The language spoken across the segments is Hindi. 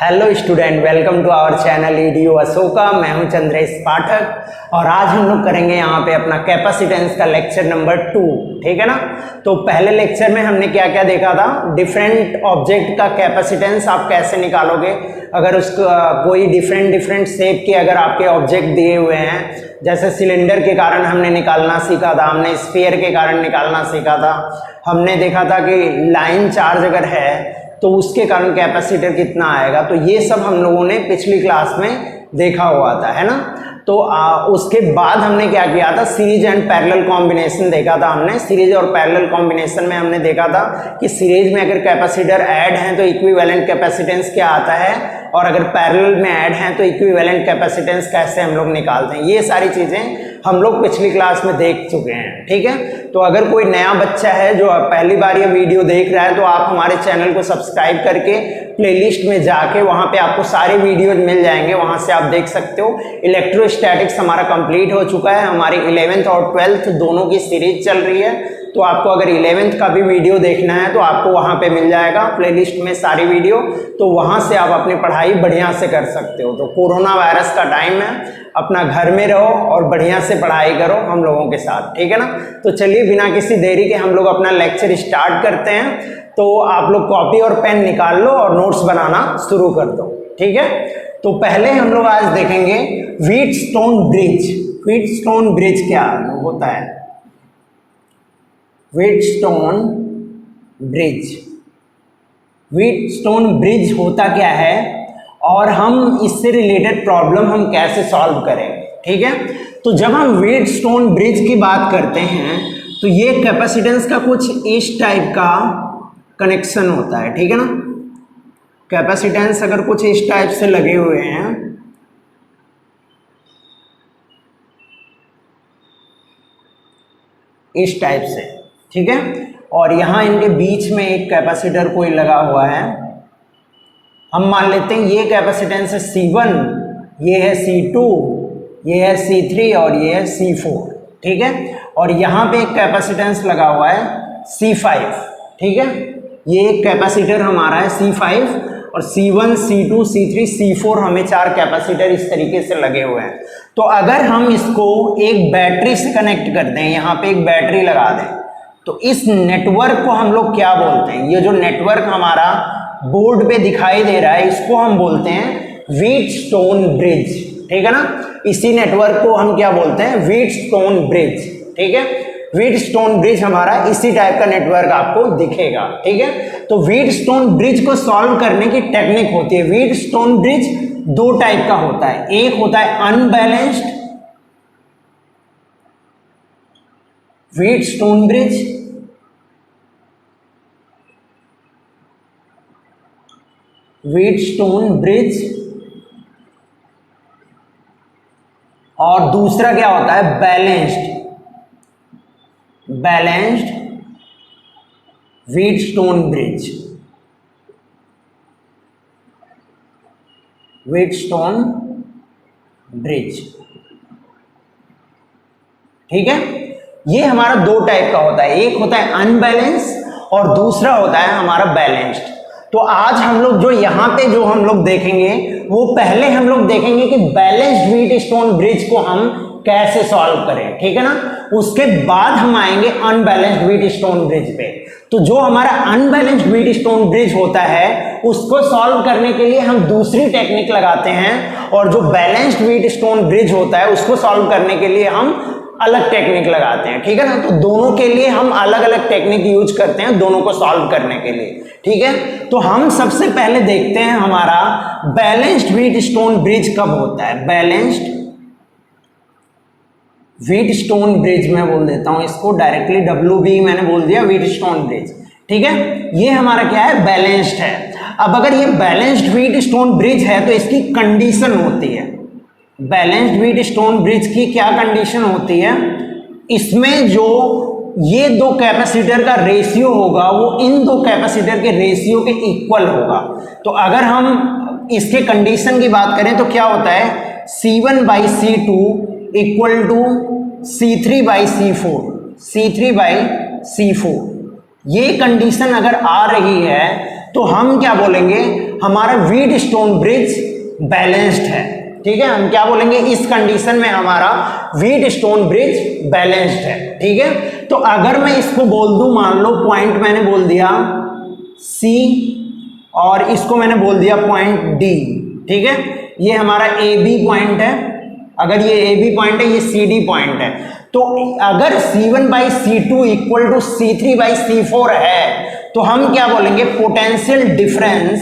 Hello student, welcome to our channel EDU Ashoka. मैं हूं चंद्रेश पाठक और आज हम लोग करेंगे यहाँ पे अपना कैपेसिटेंस का लेक्चर नंबर 2। ठीक है ना। तो पहले लेक्चर में हमने क्या क्या देखा था, डिफरेंट ऑब्जेक्ट का कैपेसिटेंस आप कैसे निकालोगे। अगर उसका कोई डिफरेंट शेप के अगर आपके ऑब्जेक्ट दिए हुए हैं, जैसे सिलेंडर के कारण हमने निकालना सीखा था, हमने स्फीयर के कारण निकालना सीखा था, हमने देखा था कि लाइन चार्ज अगर है तो उसके कारण कैपेसिटर कितना आएगा। तो ये सब हम लोगों ने पिछली क्लास में देखा हुआ था, है ना। तो उसके बाद हमने क्या किया था, सीरीज एंड पैरेलल कॉम्बिनेशन देखा था हमने। सीरीज और पैरेलल कॉम्बिनेशन में हमने देखा था कि सीरीज में अगर कैपेसिटर ऐड हैं तो इक्विवेलेंट कैपेसिटेंस क्या आता है, और अगर पैरेलल में ऐड हैं तो इक्विवेलेंट कैपेसिटेंस कैसे हम लोग निकालते हैं। ये सारी चीज़ें हम लोग पिछली क्लास में देख चुके हैं। ठीक है। तो अगर कोई नया बच्चा है जो पहली बार ये वीडियो देख रहा है तो आप हमारे चैनल को सब्सक्राइब करके प्लेलिस्ट में जाके वहाँ पे आपको सारे वीडियोज मिल जाएंगे, वहाँ से आप देख सकते हो। इलेक्ट्रोस्टैटिक्स हमारा कंप्लीट हो चुका है, हमारी 11th और 12th दोनों की सीरीज चल रही है। तो आपको अगर 11th का भी वीडियो देखना है तो आपको वहाँ पे मिल जाएगा प्लेलिस्ट में सारी वीडियो, तो वहाँ से आप अपनी पढ़ाई बढ़िया से कर सकते हो। तो कोरोना वायरस का टाइम है, अपना घर में रहो और बढ़िया से पढ़ाई करो हम लोगों के साथ। ठीक है ना। तो चलिए बिना किसी देरी के हम लोग अपना लेक्चर स्टार्ट करते हैं। तो आप लोग कॉपी और पेन निकाल लो और नोट्स बनाना शुरू कर दो। ठीक है। तो पहले हम लोग आज देखेंगे व्हीटस्टोन ब्रिज। व्हीटस्टोन ब्रिज क्या होता है, व्हीटस्टोन ब्रिज। व्हीटस्टोन ब्रिज होता क्या है और हम इससे रिलेटेड प्रॉब्लम हम कैसे सॉल्व करेंगे। ठीक है। तो जब हम व्हीटस्टोन ब्रिज की बात करते हैं तो ये कैपेसिटेंस का कुछ इस टाइप का कनेक्शन होता है। ठीक है ना। कैपेसिटेंस अगर कुछ इस टाइप से लगे हुए हैं, इस टाइप से, ठीक है, और यहाँ इनके बीच में एक कैपेसिटर कोई लगा हुआ है। हम मान लेते हैं ये कैपेसिटेंस है C1, ये है C2, ये है C3 और ये है C4। ठीक है। और यहाँ पे एक कैपेसिटेंस लगा हुआ है C5। ठीक है। ये एक कैपेसिटर हमारा है C5 और C1, C2, C3, C4 हमें 4 कैपेसिटर इस तरीके से लगे हुए हैं। तो अगर हम इसको एक बैटरी से कनेक्ट कर दें, यहाँ पे एक बैटरी लगा दें, तो इस नेटवर्क को हम लोग क्या बोलते हैं, ये जो नेटवर्क हमारा बोर्ड पे दिखाई दे रहा है इसको हम बोलते हैं व्हीटस्टोन ब्रिज। ठीक है ना। इसी नेटवर्क को हम क्या बोलते हैं, व्हीटस्टोन ब्रिज। ठीक है। व्हीटस्टोन ब्रिज हमारा इसी टाइप का नेटवर्क आपको दिखेगा। ठीक है। तो व्हीटस्टोन ब्रिज को सॉल्व करने की टेक्निक होती है। व्हीटस्टोन ब्रिज दो टाइप का होता है, एक होता है unbalanced Wheatstone bridge, Wheatstone bridge, और दूसरा क्या होता है, balanced Wheatstone bridge. Wheatstone bridge. ठीक है। ये हमारा दो टाइप का होता है, एक होता है अनबैलेंस और दूसरा होता है हमारा बैलेंस्ड। तो आज हम लोग जो यहाँ पे जो हम लोग देखेंगे वो पहले हम लोग देखेंगे कि बैलेंस्ड व्हीटस्टोन ब्रिज को हम कैसे सॉल्व करें। ठीक है ना। उसके बाद हम आएंगे अनबैलेंस्ड व्हीटस्टोन ब्रिज पे। तो जो हमारा अनबैलेंस्ड व्हीटस्टोन ब्रिज होता है उसको सॉल्व करने के लिए हम दूसरी टेक्निक लगाते हैं, और जो बैलेंस्ड व्हीटस्टोन ब्रिज होता है उसको सॉल्व करने के लिए हम अलग टेक्निक लगाते हैं। ठीक है ना। तो दोनों के लिए हम अलग अलग टेक्निक यूज करते हैं दोनों को सॉल्व करने के लिए। ठीक है। तो हम सबसे पहले देखते हैं हमारा बैलेंस्ड व्हीटस्टोन ब्रिज कब होता है। बैलेंस्ड व्हीटस्टोन ब्रिज मैं बोल देता हूं इसको डायरेक्टली, WB मैंने बोल दिया, व्हीटस्टोन ब्रिज। ठीक है। ये हमारा क्या है, बैलेंस्ड है। अब अगर ये बैलेंस्ड व्हीटस्टोन ब्रिज है तो इसकी कंडीशन होती है, बैलेंस्ड व्हीटस्टोन ब्रिज की क्या कंडीशन होती है, इसमें जो ये दो कैपेसिटर का रेशियो होगा वो इन दो कैपेसिटर के रेशियो के इक्वल होगा। तो अगर हम इसके कंडीशन की बात करें तो क्या होता है, C1/C2 equal to C3/C4, C3/C4। ये कंडीशन अगर आ रही है तो हम क्या बोलेंगे, हमारा व्हीट स्टोन ब्रिज बैलेंस्ड है। ठीक है, हम क्या बोलेंगे, इस कंडीशन में हमारा व्हीट स्टोन ब्रिज बैलेंस्ड है। ठीक है, तो अगर मैं इसको बोल दूं, मान लो पॉइंट मैंने बोल दिया C और इसको मैंने बोल दिया पॉइंट D। ठीक है, ये हमारा AB पॉइंट है, अगर ये AB पॉइंट है, ये CD पॉइंट है, तो अगर C1/C2 इक्वल टू C3/C4 है तो हम क्या बोलेंगे, potential difference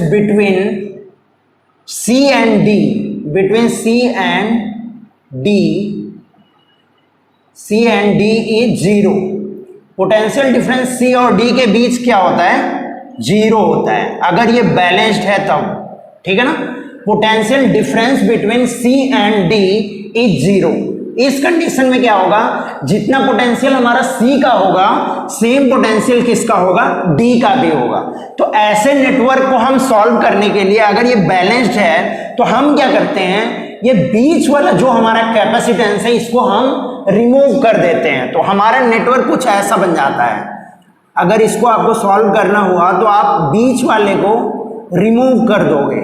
between C and D is zero. Potential difference C और D के बीच क्या होता है, जीरो होता है, अगर ये बैलेंस्ड है तब। ठीक है ना, potential difference between C and D is zero. इस कंडीशन में क्या होगा, जितना पोटेंशियल हमारा C का होगा सेम पोटेंशियल किसका होगा, D का भी होगा। तो ऐसे नेटवर्क को हम सॉल्व करने के लिए, अगर ये बैलेंस्ड है तो हम क्या करते हैं, ये बीच वाला जो हमारा कैपेसिटेंस है इसको हम रिमूव कर देते हैं, तो हमारा नेटवर्क कुछ ऐसा बन जाता है। अगर इसको आपको सॉल्व करना हुआ तो आप बीच वाले को रिमूव कर दोगे।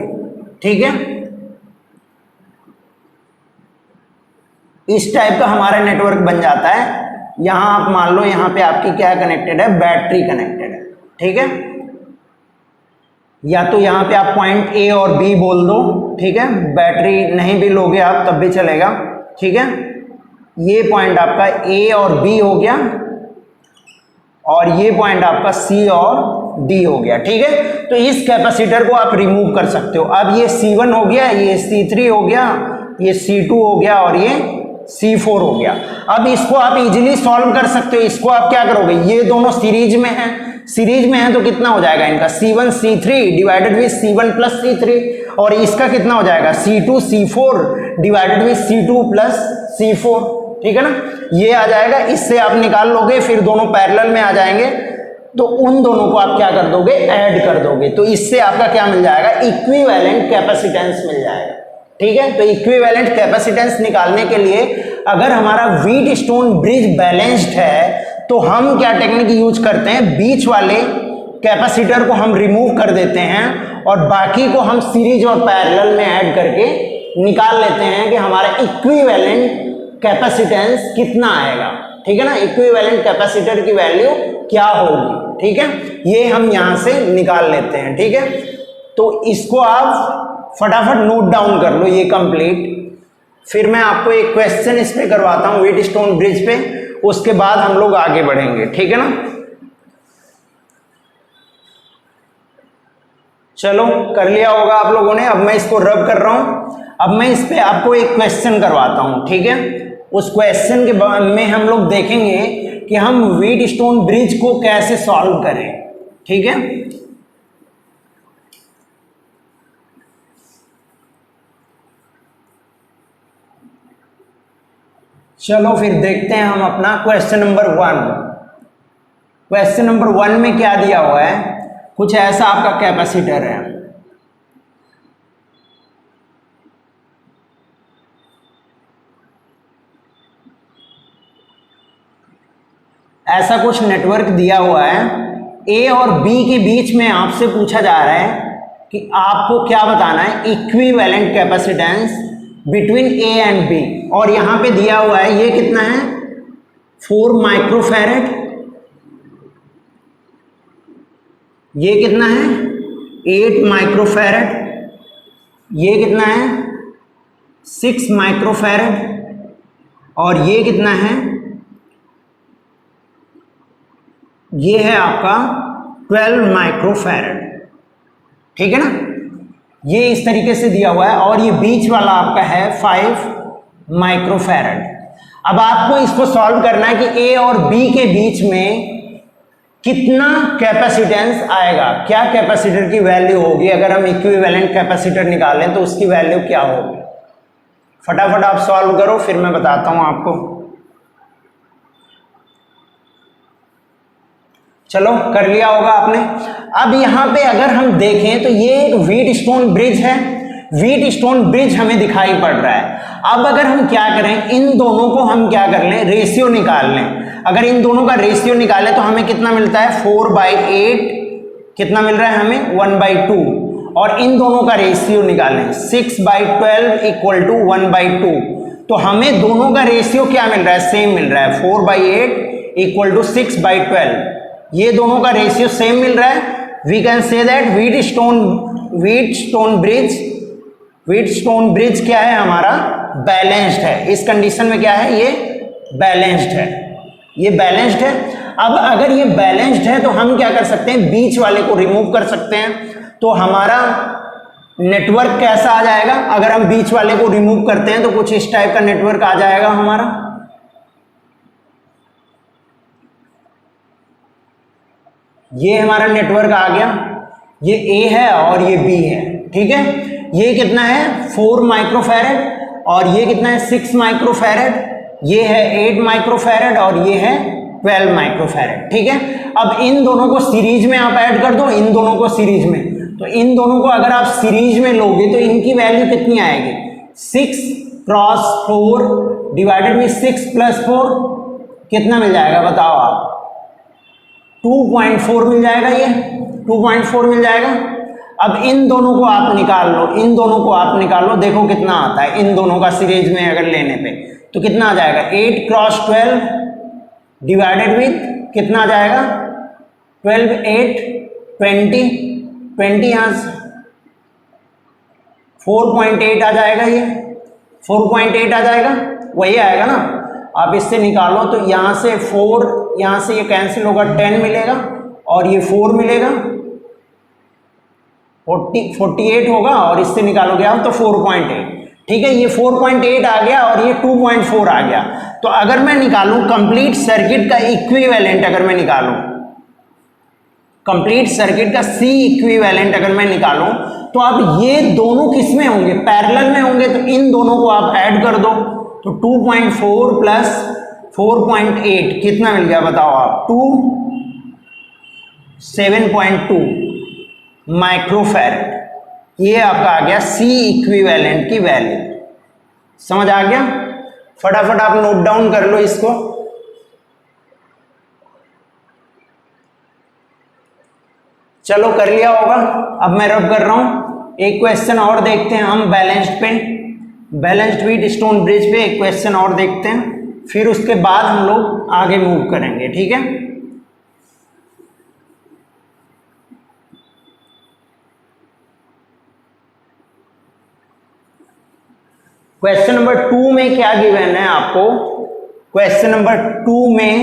ठीक है, इस टाइप का हमारा नेटवर्क बन जाता है। यहां आप मान लो, यहां पे आपकी क्या कनेक्टेड है, बैटरी कनेक्टेड है। ठीक है, या तो यहां पे आप पॉइंट A और B बोल दो। ठीक है, बैटरी नहीं भी लोगे आप तब भी चलेगा। ठीक है, ये पॉइंट आपका A और B हो गया और ये पॉइंट आपका C और D हो गया। ठीक है, तो इस कैपेसिटर को आप रिमूव कर सकते हो। अब ये C1 हो गया, ये C3 हो गया, ये C2 हो गया और ये C4 हो गया। अब इसको आप इजीली सॉल्व कर सकते हो। इसको आप क्या करोगे, ये दोनों सीरीज में है तो कितना हो जाएगा इनका, C1 C3 divided with C1 plus C3, और इसका कितना हो जाएगा, C2 C4 divided with C2 plus C4। ठीक है ना, ये आ जाएगा, इससे आप निकाल लोगे, फिर दोनों पैरेलल में आ जाएंगे, तो उन दोनों को आप क्या कर दोगे, ऐड कर दोगे, तो इससे आपका क्या मिल जाएगा, इक्विवेलेंट कैपेसिटेंस मिल जाएगा। ठीक है, तो इक्विवेलेंट कैपेसिटेंस निकालने के लिए अगर हमारा व्हीट स्टोन ब्रिज बैलेंस्ड है तो हम क्या टेक्निक यूज करते हैं, बीच वाले कैपेसिटर को हम रिमूव कर देते हैं और बाकी को हम सीरीज और पैरेलल में ऐड करके निकाल लेते हैं कि हमारा इक्विवेलेंट कैपेसिटेंस कितना आएगा। ठीक है ना, इक्विवेलेंट कैपेसिटर की वैल्यू क्या होगी। ठीक है, ये हम यहां से निकाल लेते हैं। ठीक है, तो इसको आप फटाफट नोट डाउन कर लो, ये कंप्लीट। फिर मैं आपको एक क्वेश्चन इस पे करवाता हूं व्हीट स्टोन ब्रिज पे, उसके बाद हम लोग आगे बढ़ेंगे। ठीक है ना, चलो कर लिया होगा आप लोगों ने। अब मैं इसको रब कर रहा हूं। अब मैं इस पे आपको एक क्वेश्चन करवाता हूं। ठीक है, उस क्वेश्चन के बाद में हम लोग देखेंगे कि हम व्हीट स्टोन ब्रिज को कैसे सॉल्व करें। ठीक है, चलो फिर देखते हैं हम अपना क्वेश्चन नंबर 1। क्वेश्चन नंबर 1 में क्या दिया हुआ है, कुछ ऐसा आपका कैपेसिटर है। ऐसा कुछ नेटवर्क दिया हुआ है, A और B के बीच में आपसे पूछा जा रहा है कि आपको क्या बताना है, equivalent capacitance between A and B, और यहां पे दिया हुआ है ये कितना है, 4 माइक्रोफैरेड, ये कितना है 8 माइक्रोफैरेड, ये कितना है 6 माइक्रोफैरेड, और ये कितना है, ये है आपका 12 माइक्रोफैरेड। ठीक है ना, ये इस तरीके से दिया हुआ है, और ये बीच वाला आपका है 5 माइक्रोफैरेड। अब आपको इसको सॉल्व करना है कि A और B के बीच में कितना कैपेसिटेंस आएगा, क्या कैपेसिटर की वैल्यू होगी, अगर हम इक्विवेलेंट कैपेसिटर निकालें तो उसकी वैल्यू क्या होगी। फटाफट आप सॉल्व करो, फिर मैं बताता हूं आपको। चलो कर लिया होगा आपने। अब यहां पे अगर हम देखें तो ये एक व्हीट स्टोन ब्रिज है। व्हीट स्टोन ब्रिज हमें दिखाई पड़ रहा है। अब अगर हम क्या करें, इन दोनों को हम क्या कर लें, रेशियो निकाल लें। अगर इन दोनों का रेशियो निकालें तो हमें कितना मिलता है, 4/8, कितना मिल रहा है हमें, 1/2। और इन दोनों का रेशियो निकालें, 6/12 इक्वल टू 1/2। तो हमें दोनों का रेशियो क्या मिल रहा है, सेम मिल रहा है, 4/8 इक्वल टू 6/12। ये दोनों का रेशियो सेम मिल रहा है। We can say that Wheatstone bridge क्या है हमारा, बैलेंस्ड है। इस कंडीशन में क्या है, ये बैलेंस्ड है, ये बैलेंस्ड है। अब अगर ये बैलेंस्ड है तो हम क्या कर सकते हैं, बीच वाले को रिमूव कर सकते हैं। तो हमारा नेटवर्क कैसा आ जाएगा, अगर हम बीच वाले को रिमूव करते हैं तो कुछ इस टाइप का नेटवर्क आ जाएगा हमारा। ये हमारा नेटवर्क आ गया, ये A है और ये B है, ठीक है। ये कितना है, 4 माइक्रोफैरड और ये कितना है, 6 माइक्रोफैरड, ये है 8 माइक्रोफैरड और ये है 12 माइक्रोफैरड, ठीक है। अब इन दोनों को सीरीज में आप ऐड कर दो, इन दोनों को सीरीज में, तो इन दोनों को अगर आप सीरीज में लोगे तो इनकी वैल्यू कितनी आएगी, 6 क्रॉस 4 डिवाइडेड बाई 6 प्लस 4 कितना मिल जाएगा बताओ आप, 2.4 मिल जाएगा, ये 2.4 मिल जाएगा। अब इन दोनों को आप निकाल लो, इन दोनों को आप निकाल लो, देखो कितना आता है इन दोनों का सीरीज में अगर लेने पे, तो कितना आ जाएगा, 8 क्रॉस 12 डिवाइडेड विथ कितना आ जाएगा, 12 8 20 यहाँ से 4.8 आ जाएगा, ये 4.8 आ जाएगा, वही आएगा ना। आप इससे निकालो तो यहाँ से 4, यहाँ से ये कैंसिल होगा, 10 मिलेगा और ये 4 मिलेगा, 48 होगा और इससे निकालोगे आप तो 4.8, ठीक है। ये 4.8 आ गया और ये 2.4 आ गया। तो अगर मैं निकालूं कंप्लीट सर्किट का इक्विवेलेंट, अगर मैं निकालूं कंप्लीट सर्किट का C इक्विवेलेंट अगर मैं निकालूं, तो अब ये दोनों किस में होंगे, पैरेलल में होंगे, तो इन दोनों को आप ऐड कर दो, तो 2.4 प्लस 4.8 कितना मिल गया बताओ आप, 7.2 माइक्रोफैरड। ये आपका आ गया C इक्विवेलेंट की वैल्यू। समझ आ गया, फटाफट आप नोट डाउन कर लो इसको। चलो कर लिया होगा, अब मैं रब कर रहा हूं। एक क्वेश्चन और देखते हैं हम बैलेंस्ड पे, बैलेंस्ड व्हीट स्टोन ब्रिज पे एक क्वेश्चन और देखते हैं, फिर उसके बाद हम लोग आगे मूव करेंगे, ठीक है। क्वेश्चन नंबर 2 में क्या गिवन है आपको, क्वेश्चन नंबर 2 में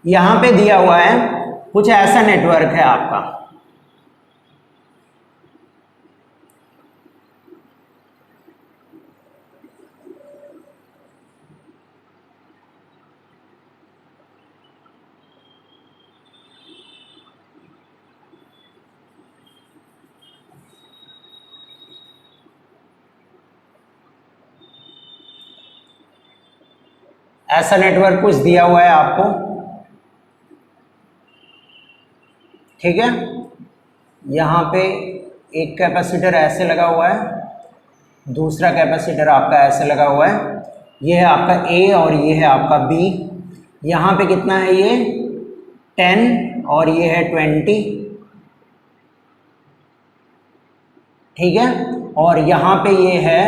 यहां पे दिया हुआ है कुछ ऐसा नेटवर्क है आपका, ऐसा नेटवर्क कुछ दिया हुआ है आपको, ठीक है। यहाँ पे एक कैपेसिटर ऐसे लगा हुआ है, दूसरा कैपेसिटर आपका ऐसे लगा हुआ है, ये है आपका A और ये है आपका B। यहाँ पे कितना है, ये 10 और ये है 20, ठीक है। और यहाँ पे ये है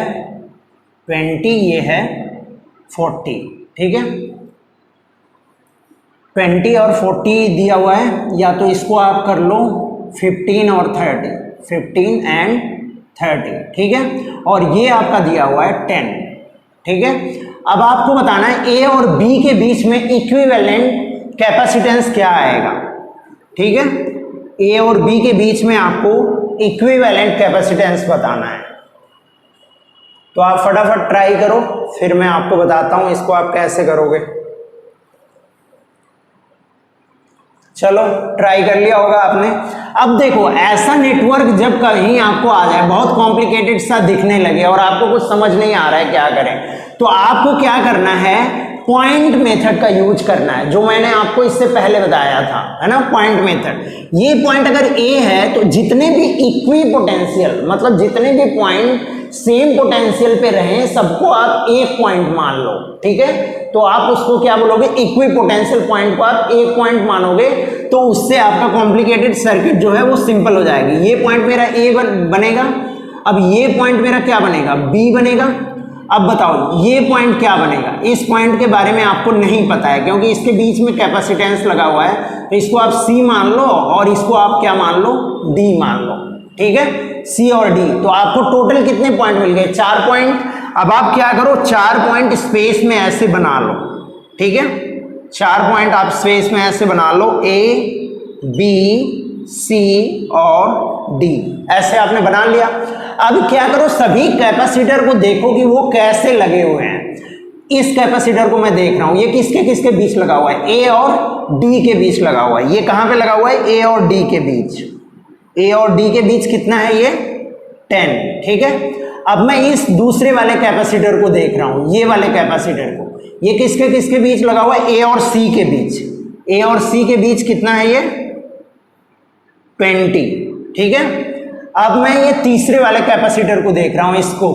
20, ये है 40, ठीक है। 20 और 40 दिया हुआ है, या तो इसको आप कर लो 15 और 30, 15 एंड 30, ठीक है। और ये आपका दिया हुआ है 10, ठीक है। अब आपको बताना है A और B के बीच में इक्विवेलेंट कैपेसिटेंस क्या आएगा, ठीक है। A और B के बीच में आपको इक्विवेलेंट कैपेसिटेंस बताना है, तो आप फटाफट ट्राई करो, फिर मैं आपको बताता हूं इसको आप कैसे करोगे। चलो ट्राई कर लिया होगा आपने। अब देखो, ऐसा नेटवर्क जब कहीं आपको आ जाए, बहुत कॉम्प्लिकेटेड सा दिखने लगे और आपको कुछ समझ नहीं आ रहा है क्या करें, तो आपको क्या करना है, पॉइंट मेथड का यूज करना है, जो मैंने आपको इससे पहले बताया था, है ना, पॉइंट मेथड। ये पॉइंट अगर ए है तो जितने भी इक्वी पोटेंशियल, मतलब जितने भी पॉइंट सेम पोटेंशियल पे रहे सबको आप एक पॉइंट मान लो, ठीक है। तो आप उसको क्या बोलोगे, इक्वी पोटेंशियल पॉइंट को आप एक पॉइंट मानोगे, तो उससे आपका कॉम्प्लिकेटेड सर्किट जो है वो सिंपल हो जाएगी। ये पॉइंट मेरा ए बनेगा, अब ये पॉइंट मेरा क्या बनेगा, बी बनेगा। अब बताओ ये पॉइंट क्या बनेगा, इस पॉइंट के बारे में आपको नहीं पता है क्योंकि इसके बीच में कैपेसिटेंस लगा हुआ है, तो इसको आप सी मान लो और इसको आप क्या मान लो, डी मान लो, ठीक है, सी और डी। तो आपको टोटल कितने पॉइंट मिल गए, 4 पॉइंट। अब आप क्या करो, 4 पॉइंट स्पेस में ऐसे बना लो, ठीक है, 4 पॉइंट आप स्पेस में ऐसे बना लो, ए बी सी और डी, ऐसे आपने बना लिया। अब क्या करो, सभी कैपेसिटर को देखो कि वो कैसे लगे हुए हैं। इस कैपेसिटर को मैं देख रहा हूं, ये किसके किसके बीच लगा हुआ है, ए और डी के बीच लगा हुआ है। ये कहां पे लगा हुआ है, ए और डी के बीच। ए और डी के बीच कितना है, ये 10, ठीक है। अब मैं इस दूसरे वाले कैपेसिटर को देख रहा हूं, ये वाले कैपेसिटर को, ये किसके किसके बीच लगा हुआ है, ए और सी के बीच। ए और सी के बीच कितना है, ये 20, ठीक है। अब मैं ये तीसरे वाले कैपेसिटर को देख रहा हूं, इसको,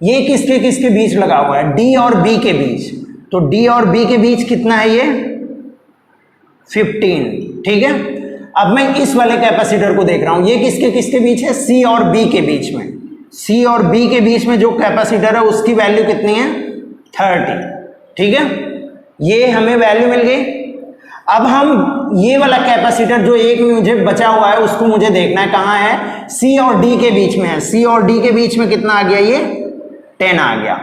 ये किसके किसके बीच लगा हुआ है, डी और बी के बीच। तो डी और बी के बीच कितना है, ये 15, ठीक है। अब मैं इस वाले कैपेसिटर को देख रहा हूं, ये किसके किसके बीच है, सी और बी के बीच में। सी और बी के बीच में जो कैपेसिटर है उसकी वैल्यू कितनी है, 30, ठीक है। ये हमें वैल्यू मिल गई। अब हम ये वाला कैपेसिटर जो एक में मुझे बचा हुआ है उसको मुझे देखना है कहाँ है, सी और डी के बीच में है। सी और डी के बीच में कितना आ गया, ये 10 आ गया।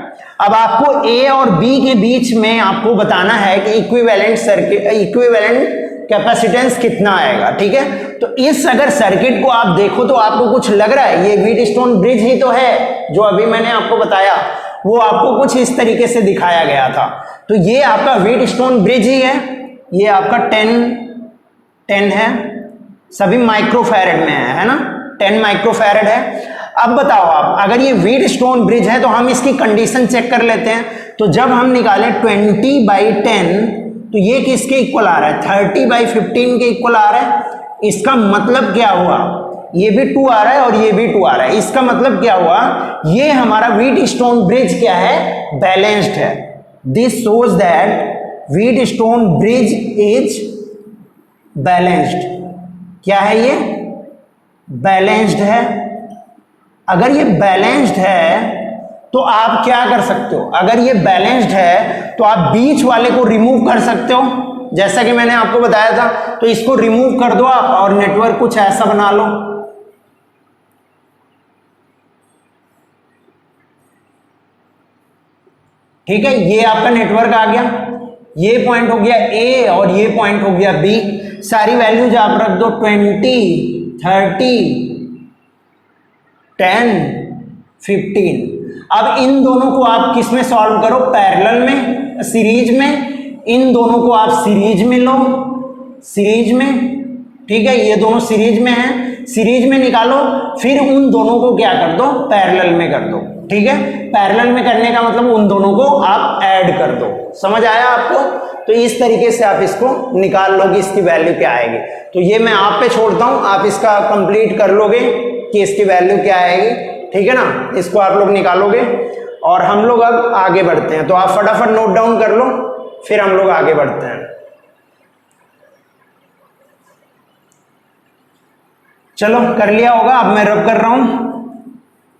अब आपको ए और बी के बीच में आपको बताना है कि इक्विवेलेंट सर्किट, इक्विवेलेंट कैपेसिटेंस कितना आएगा, ठीक है। तो इस अगर सर्किट को आप देखो तो आपको कुछ लग रहा है, ये व्हीटस्टोन ब्रिज ही तो है जो अभी मैंने आपको बताया, वो आपको कुछ इस तरीके से दिखाया गया था। तो ये आपका व्हीटस्टोन ब्रिज ही है, ये आपका 10 है, सभी माइक्रोफैरड में है ना, 10 माइक्रोफैरड है। अब बताओ आप, अगर ये व्हीटस्टोन ब्रिज है तो हम इसकी कंडीशन चेक कर लेते हैं। तो जब हम निकालें 20/10 तो ये किसके इक्वल आ रहा है, 30/15 के इक्वल आ रहा है। इसका मतलब क्या हुआ, ये भी 2 आ रहा है और ये भी 2 आ रहा है। इसका मतलब क्या हुआ, ये हमारा व्हीटस्टोन ब्रिज क्या है, बैलेंस्ड है। This shows that Wheatstone bridge is balanced. क्या है ये, बैलेंस्ड है। अगर ये बैलेंस्ड है तो आप क्या कर सकते हो, अगर ये बैलेंस्ड है तो आप बीच वाले को रिमूव कर सकते हो, जैसा कि मैंने आपको बताया था। तो इसको रिमूव कर दो आप और नेटवर्क कुछ ऐसा बना लो, ठीक है। ये आपका नेटवर्क आ गया, ये पॉइंट हो गया ए और ये पॉइंट हो गया बी। सारी वैल्यूज आप रख दो, 20, 30, 10, 15। अब इन दोनों को आप किस में सॉल्व करो, पैरेलल में, सीरीज में। इन दोनों को आप सीरीज में लो, सीरीज में, ठीक है। ये दोनों सीरीज में हैं, सीरीज में निकालो, फिर उन दोनों को क्या कर दो, पैरेलल में कर दो, ठीक है। पैरेलल में करने का मतलब उन दोनों को आप ऐड कर दो। समझ आया आपको? तो इस तरीके से आप इसको निकाल लोगे, इसकी वैल्यू क्या आएगी। तो ये मैं आप पे छोड़ता हूं, आप इसका कंप्लीट कर लोगे कि इसकी वैल्यू क्या आएगी, ठीक है ना। इसको आप लोग निकालोगे और हम लोग अब आगे बढ़ते हैं। तो आप फटाफट नोट डाउन कर लो, फिर हम लोग आगे बढ़ते हैं। चलो कर लिया होगा, अब मैं रब कर रहा हूं।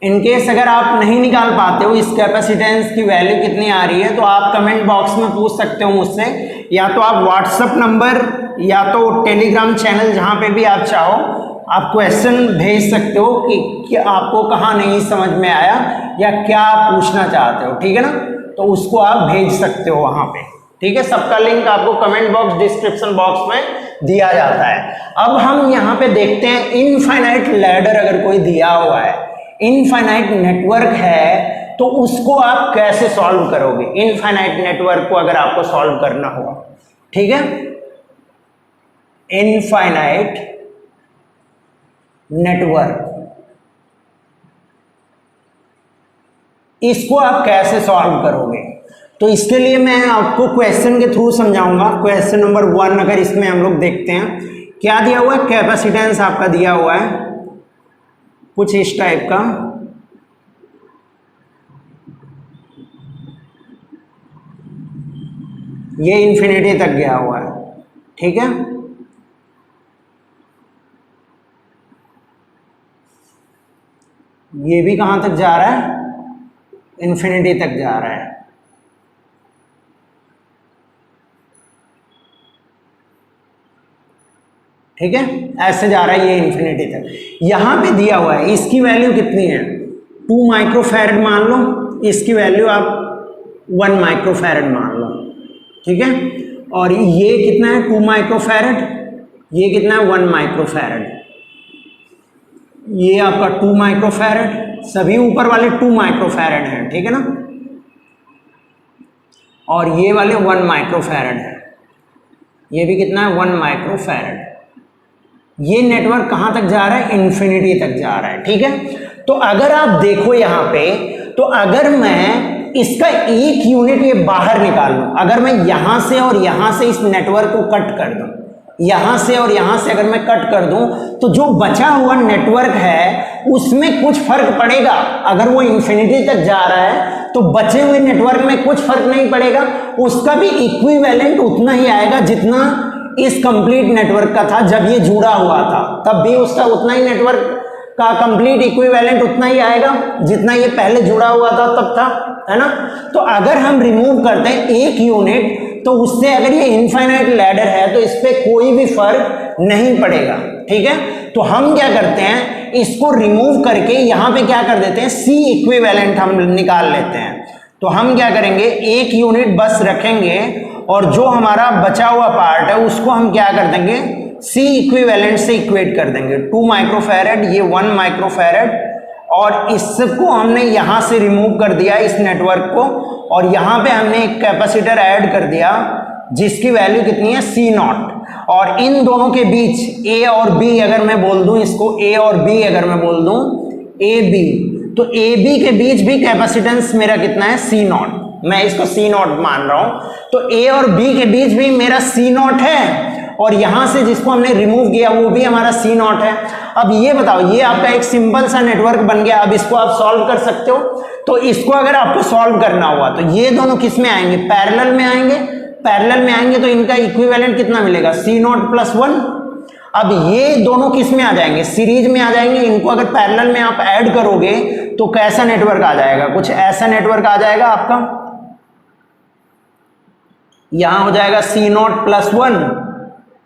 इनकेस अगर आप नहीं निकाल पाते हो इस कैपेसिटेंस की वैल्यू कितनी आ रही है, तो आप कमेंट बॉक्स में पूछ सकते हो मुझसे, या तो आप व्हाट्सएप नंबर या तो टेलीग्राम चैनल, जहां पे भी आप चाहो आप क्वेश्चन भेज सकते हो कि आपको कहाँ नहीं समझ में आया या क्या आप पूछना चाहते हो, ठीक है ना। तो उसको आप भेज सकते हो वहां पे, ठीक है। सबका लिंक आपको कमेंट बॉक्स, डिस्क्रिप्शन बॉक्स में दिया जाता है। अब हम यहाँ पे देखते हैं, इनफाइनाइट लैडर अगर कोई दिया हुआ है, इनफाइनाइट नेटवर्क है, तो उसको आप कैसे सॉल्व करोगे। इनफाइनाइट नेटवर्क को अगर आपको सॉल्व करना होगा, ठीक है, इनफाइनाइट नेटवर्क, इसको आप कैसे सॉल्व करोगे। तो इसके लिए मैं आपको क्वेश्चन के थ्रू समझाऊंगा। क्वेश्चन नंबर 1 अगर इसमें हम लोग देखते हैं, क्या दिया हुआ है, कैपेसिटेंस आपका दिया हुआ है कुछ इस टाइप का। ये इन्फिनिटी तक गया हुआ है, ठीक है। ये भी कहां तक जा रहा है, इन्फिनिटी तक जा रहा है। ठीक है, ऐसे जा रहा है ये इन्फिनिटी तक। यहां पे दिया हुआ है इसकी वैल्यू कितनी है, 2 माइक्रोफैरड मान लो, इसकी वैल्यू आप 1 माइक्रोफैरड मान लो, ठीक है। और ये कितना है 2 माइक्रोफैरड, ये कितना है 1 माइक्रोफैरड, ये आपका 2 माइक्रोफैरड, सभी ऊपर वाले 2 माइक्रोफैरड हैं, ठीक है ना। और ये वाले 1 माइक्रोफैरड है, ये भी कितना है 1 माइक्रोफैरड। ये नेटवर्क कहां तक जा रहा है, इन्फिनिटी तक जा रहा है, ठीक है। तो अगर आप देखो यहां पे, तो अगर मैं इसका एक यूनिट ये बाहर निकाल लूं, अगर मैं यहां से और यहां से इस नेटवर्क को कट कर दूं, यहां से और यहां से अगर मैं कट कर दूं, तो जो बचा हुआ नेटवर्क है उसमें कुछ फर्क पड़ेगा। अगर वो इन्फिनिटी तक जा रहा है तो बचे हुए नेटवर्क में कुछ फर्क नहीं पड़ेगा, उसका भी इक्विवेलेंट उतना ही आएगा जितना इस कंप्लीट नेटवर्क का था जब ये जुड़ा हुआ था, तब भी उसका उतना ही नेटवर्क का कंप्लीट इक्विवेलेंट उतना ही आएगा जितना ये पहले जुड़ा हुआ था तब था, है ना। तो अगर हम रिमूव करते हैं एक यूनिट, तो उससे अगर ये इनफाइनाइट लैडर है तो इस पे कोई भी फर्क नहीं पड़ेगा, ठीक है। तो हम क्या करते हैं, इसको रिमूव करके यहां पे क्या कर देते हैं, सी इक्विवेलेंट हम निकाल लेते हैं। तो हम क्या करेंगे, एक यूनिट बस रखेंगे और जो हमारा बचा हुआ पार्ट है उसको हम क्या कर देंगे, सी इक्विवेलेंट से इक्वेट कर देंगे। 2 माइक्रोफैरड, ये 1 माइक्रोफैरड, और इसको हमने यहां से रिमूव कर दिया इस नेटवर्क को, और यहां पे हमने एक कैपेसिटर ऐड कर दिया जिसकी वैल्यू कितनी है, सी नॉट। और इन दोनों के बीच ए और बी अगर मैं बोल दूं, इसको ए और बी अगर मैं बोल दूं, ए बी, तो ए बी के बीच भी कैपेसिटेंस मेरा कितना है, सी नॉट। मैं इसको सी नॉट मान रहा हूं, तो ए और बी के बीच भी मेरा सी नॉट है, और यहां से जिसको हमने रिमूव किया वो भी हमारा सी नॉट है। अब ये बताओ, ये आपका एक सिंपल सा नेटवर्क बन गया। अब इसको आप सॉल्व कर सकते हो। तो इसको अगर आपको सॉल्व करना हुआ तो ये दोनों किस में आएंगे, पैरेलल में आएंगे। पैरेलल में आएंगे तो इनका इक्विवेलेंट कितना मिलेगा, सी नॉट प्लस 1। अब ये दोनों किस में आ जाएंगे, सीरीज में आ जाएंगे। इनको अगर पैरेलल में आप ऐड करोगे तो कैसा नेटवर्क आ जाएगा, कुछ ऐसा नेटवर्क आ जाएगा आपका। यहां हो जाएगा सी नॉट प्लस 1,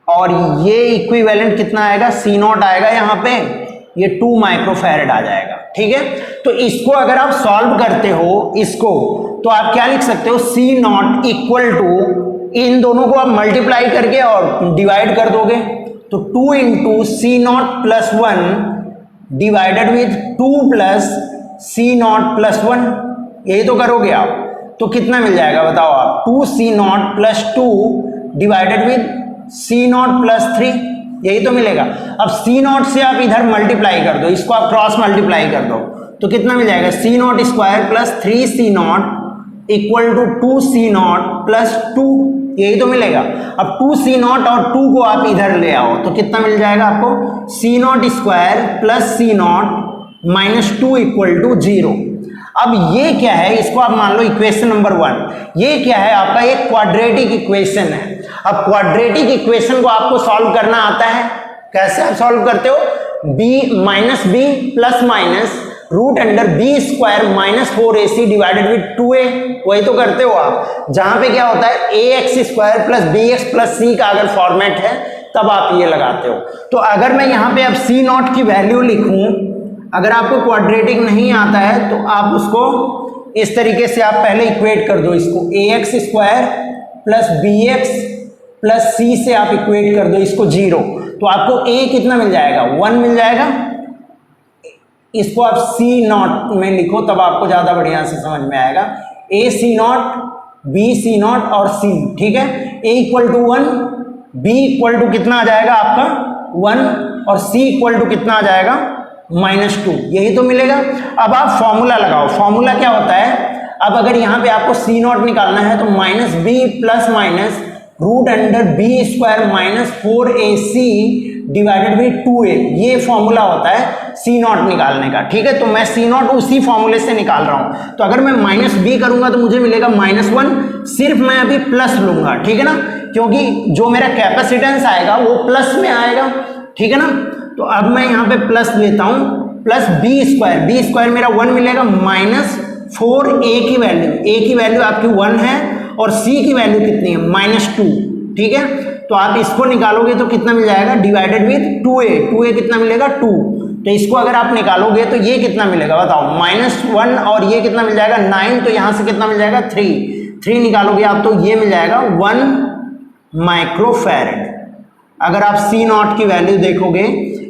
और ये इक्विवेलेंट कितना आएगा, सी नॉट आएगा यहां पे, ये 2 माइक्रोफैरड आ जाएगा, ठीक है। तो इसको अगर आप सॉल्व करते हो इसको, तो आप क्या लिख सकते हो, सी नॉट इक्वल टू, इन दोनों को आप मल्टीप्लाई करके और डिवाइड कर दोगे, तो 2 into C not plus 1 divided with 2 plus C not plus 1, यही तो करोगे आप। तो कितना मिल जाएगा बताओ आप, 2 C not plus 2 divided with C not plus 3, यही तो मिलेगा। अब सी नॉट से आप इधर मल्टीप्लाई कर दो, इसको आप क्रॉस मल्टीप्लाई कर दो, तो कितना मिल जाएगा, C naught square plus 3 C naught equal to 2 C not plus 2, यही तो मिलेगा। अब 2 सी नॉट और 2 को आप इधर ले आओ तो कितना मिल जाएगा आपको, C naught square plus C naught minus 2 equal to 0। अब ये क्या है, इसको आप मान लो इक्वेशन नंबर 1। ये क्या है आपका, एक क्वाड्रेटिक इक्वेशन है। अब क्वाड्रेटिक इक्वेशन को आपको सॉल्व करना आता है, कैसे आप सॉल्व करते हो, b minus b plus minus root under b square minus 4ac divided with 2a, वही तो करते हो आप। जहां पे क्या होता है, ax square plus B X plus C का अगर फॉर्मेट है तब आप ये लगाते हो। तो अगर मैं यहाँ पे अब सी नॉट की वैल्यू लिखूं, अगर आपको क्वाड्रेटिक नहीं आता है तो आप उसको इस तरीके से आप पहले इक्वेट कर दो, इसको ax square plus B X plus C से आप इक्वेट कर दो इसको 0, तो आपको a कितना मिल जाएगा, 1 मिल जाएगा। इसको आप सी नॉट में लिखो तब आपको ज्यादा बढ़िया से समझ में आएगा, a C not, b C not और c, ठीक है। a equal to 1, b equal to कितना आ जाएगा आपका 1, और c इक्वल टू कितना आ जाएगा -2, यही तो मिलेगा। अब आप फॉर्मूला लगाओ। फॉर्मूला क्या होता है, अब अगर यहाँ पे आपको सी नॉट निकालना है तो minus b plus minus root under b square minus 4ac divided by 2a, ये फॉर्मूला होता है सी नॉट निकालने का। ठीक है, तो मैं सी नॉट उसी फॉर्मूले से निकाल रहा हूं। तो अगर मैं माइनस बी करूंगा तो मुझे मिलेगा -1, सिर्फ मैं अभी प्लस लूंगा। ठीक है ना, क्योंकि जो मेरा कैपेसिटेंस आएगा वो प्लस में आएगा। ठीक है ना, तो अब मैं यहाँ पे प्लस लेता हूं, प्लस बी स्क्वायर मेरा 1 मिलेगा माइनस 4a की वैल्यू, a की वैल्यू आपकी 1 है और c की वैल्यू कितनी है -2। ठीक है, तो आप इसको निकालोगे तो कितना मिल जाएगा डिवाइडेड विद 2a कितना मिलेगा 2। तो इसको अगर आप निकालोगे तो ये कितना मिलेगा बताओ, -1 और ये कितना मिल जाएगा 9, तो यहां से कितना मिल जाएगा 3 निकालोगे आप तो ये मिल जाएगा 1 माइक्रोफैरड। अगर आप सी नॉट की वैल्यू देखोगे,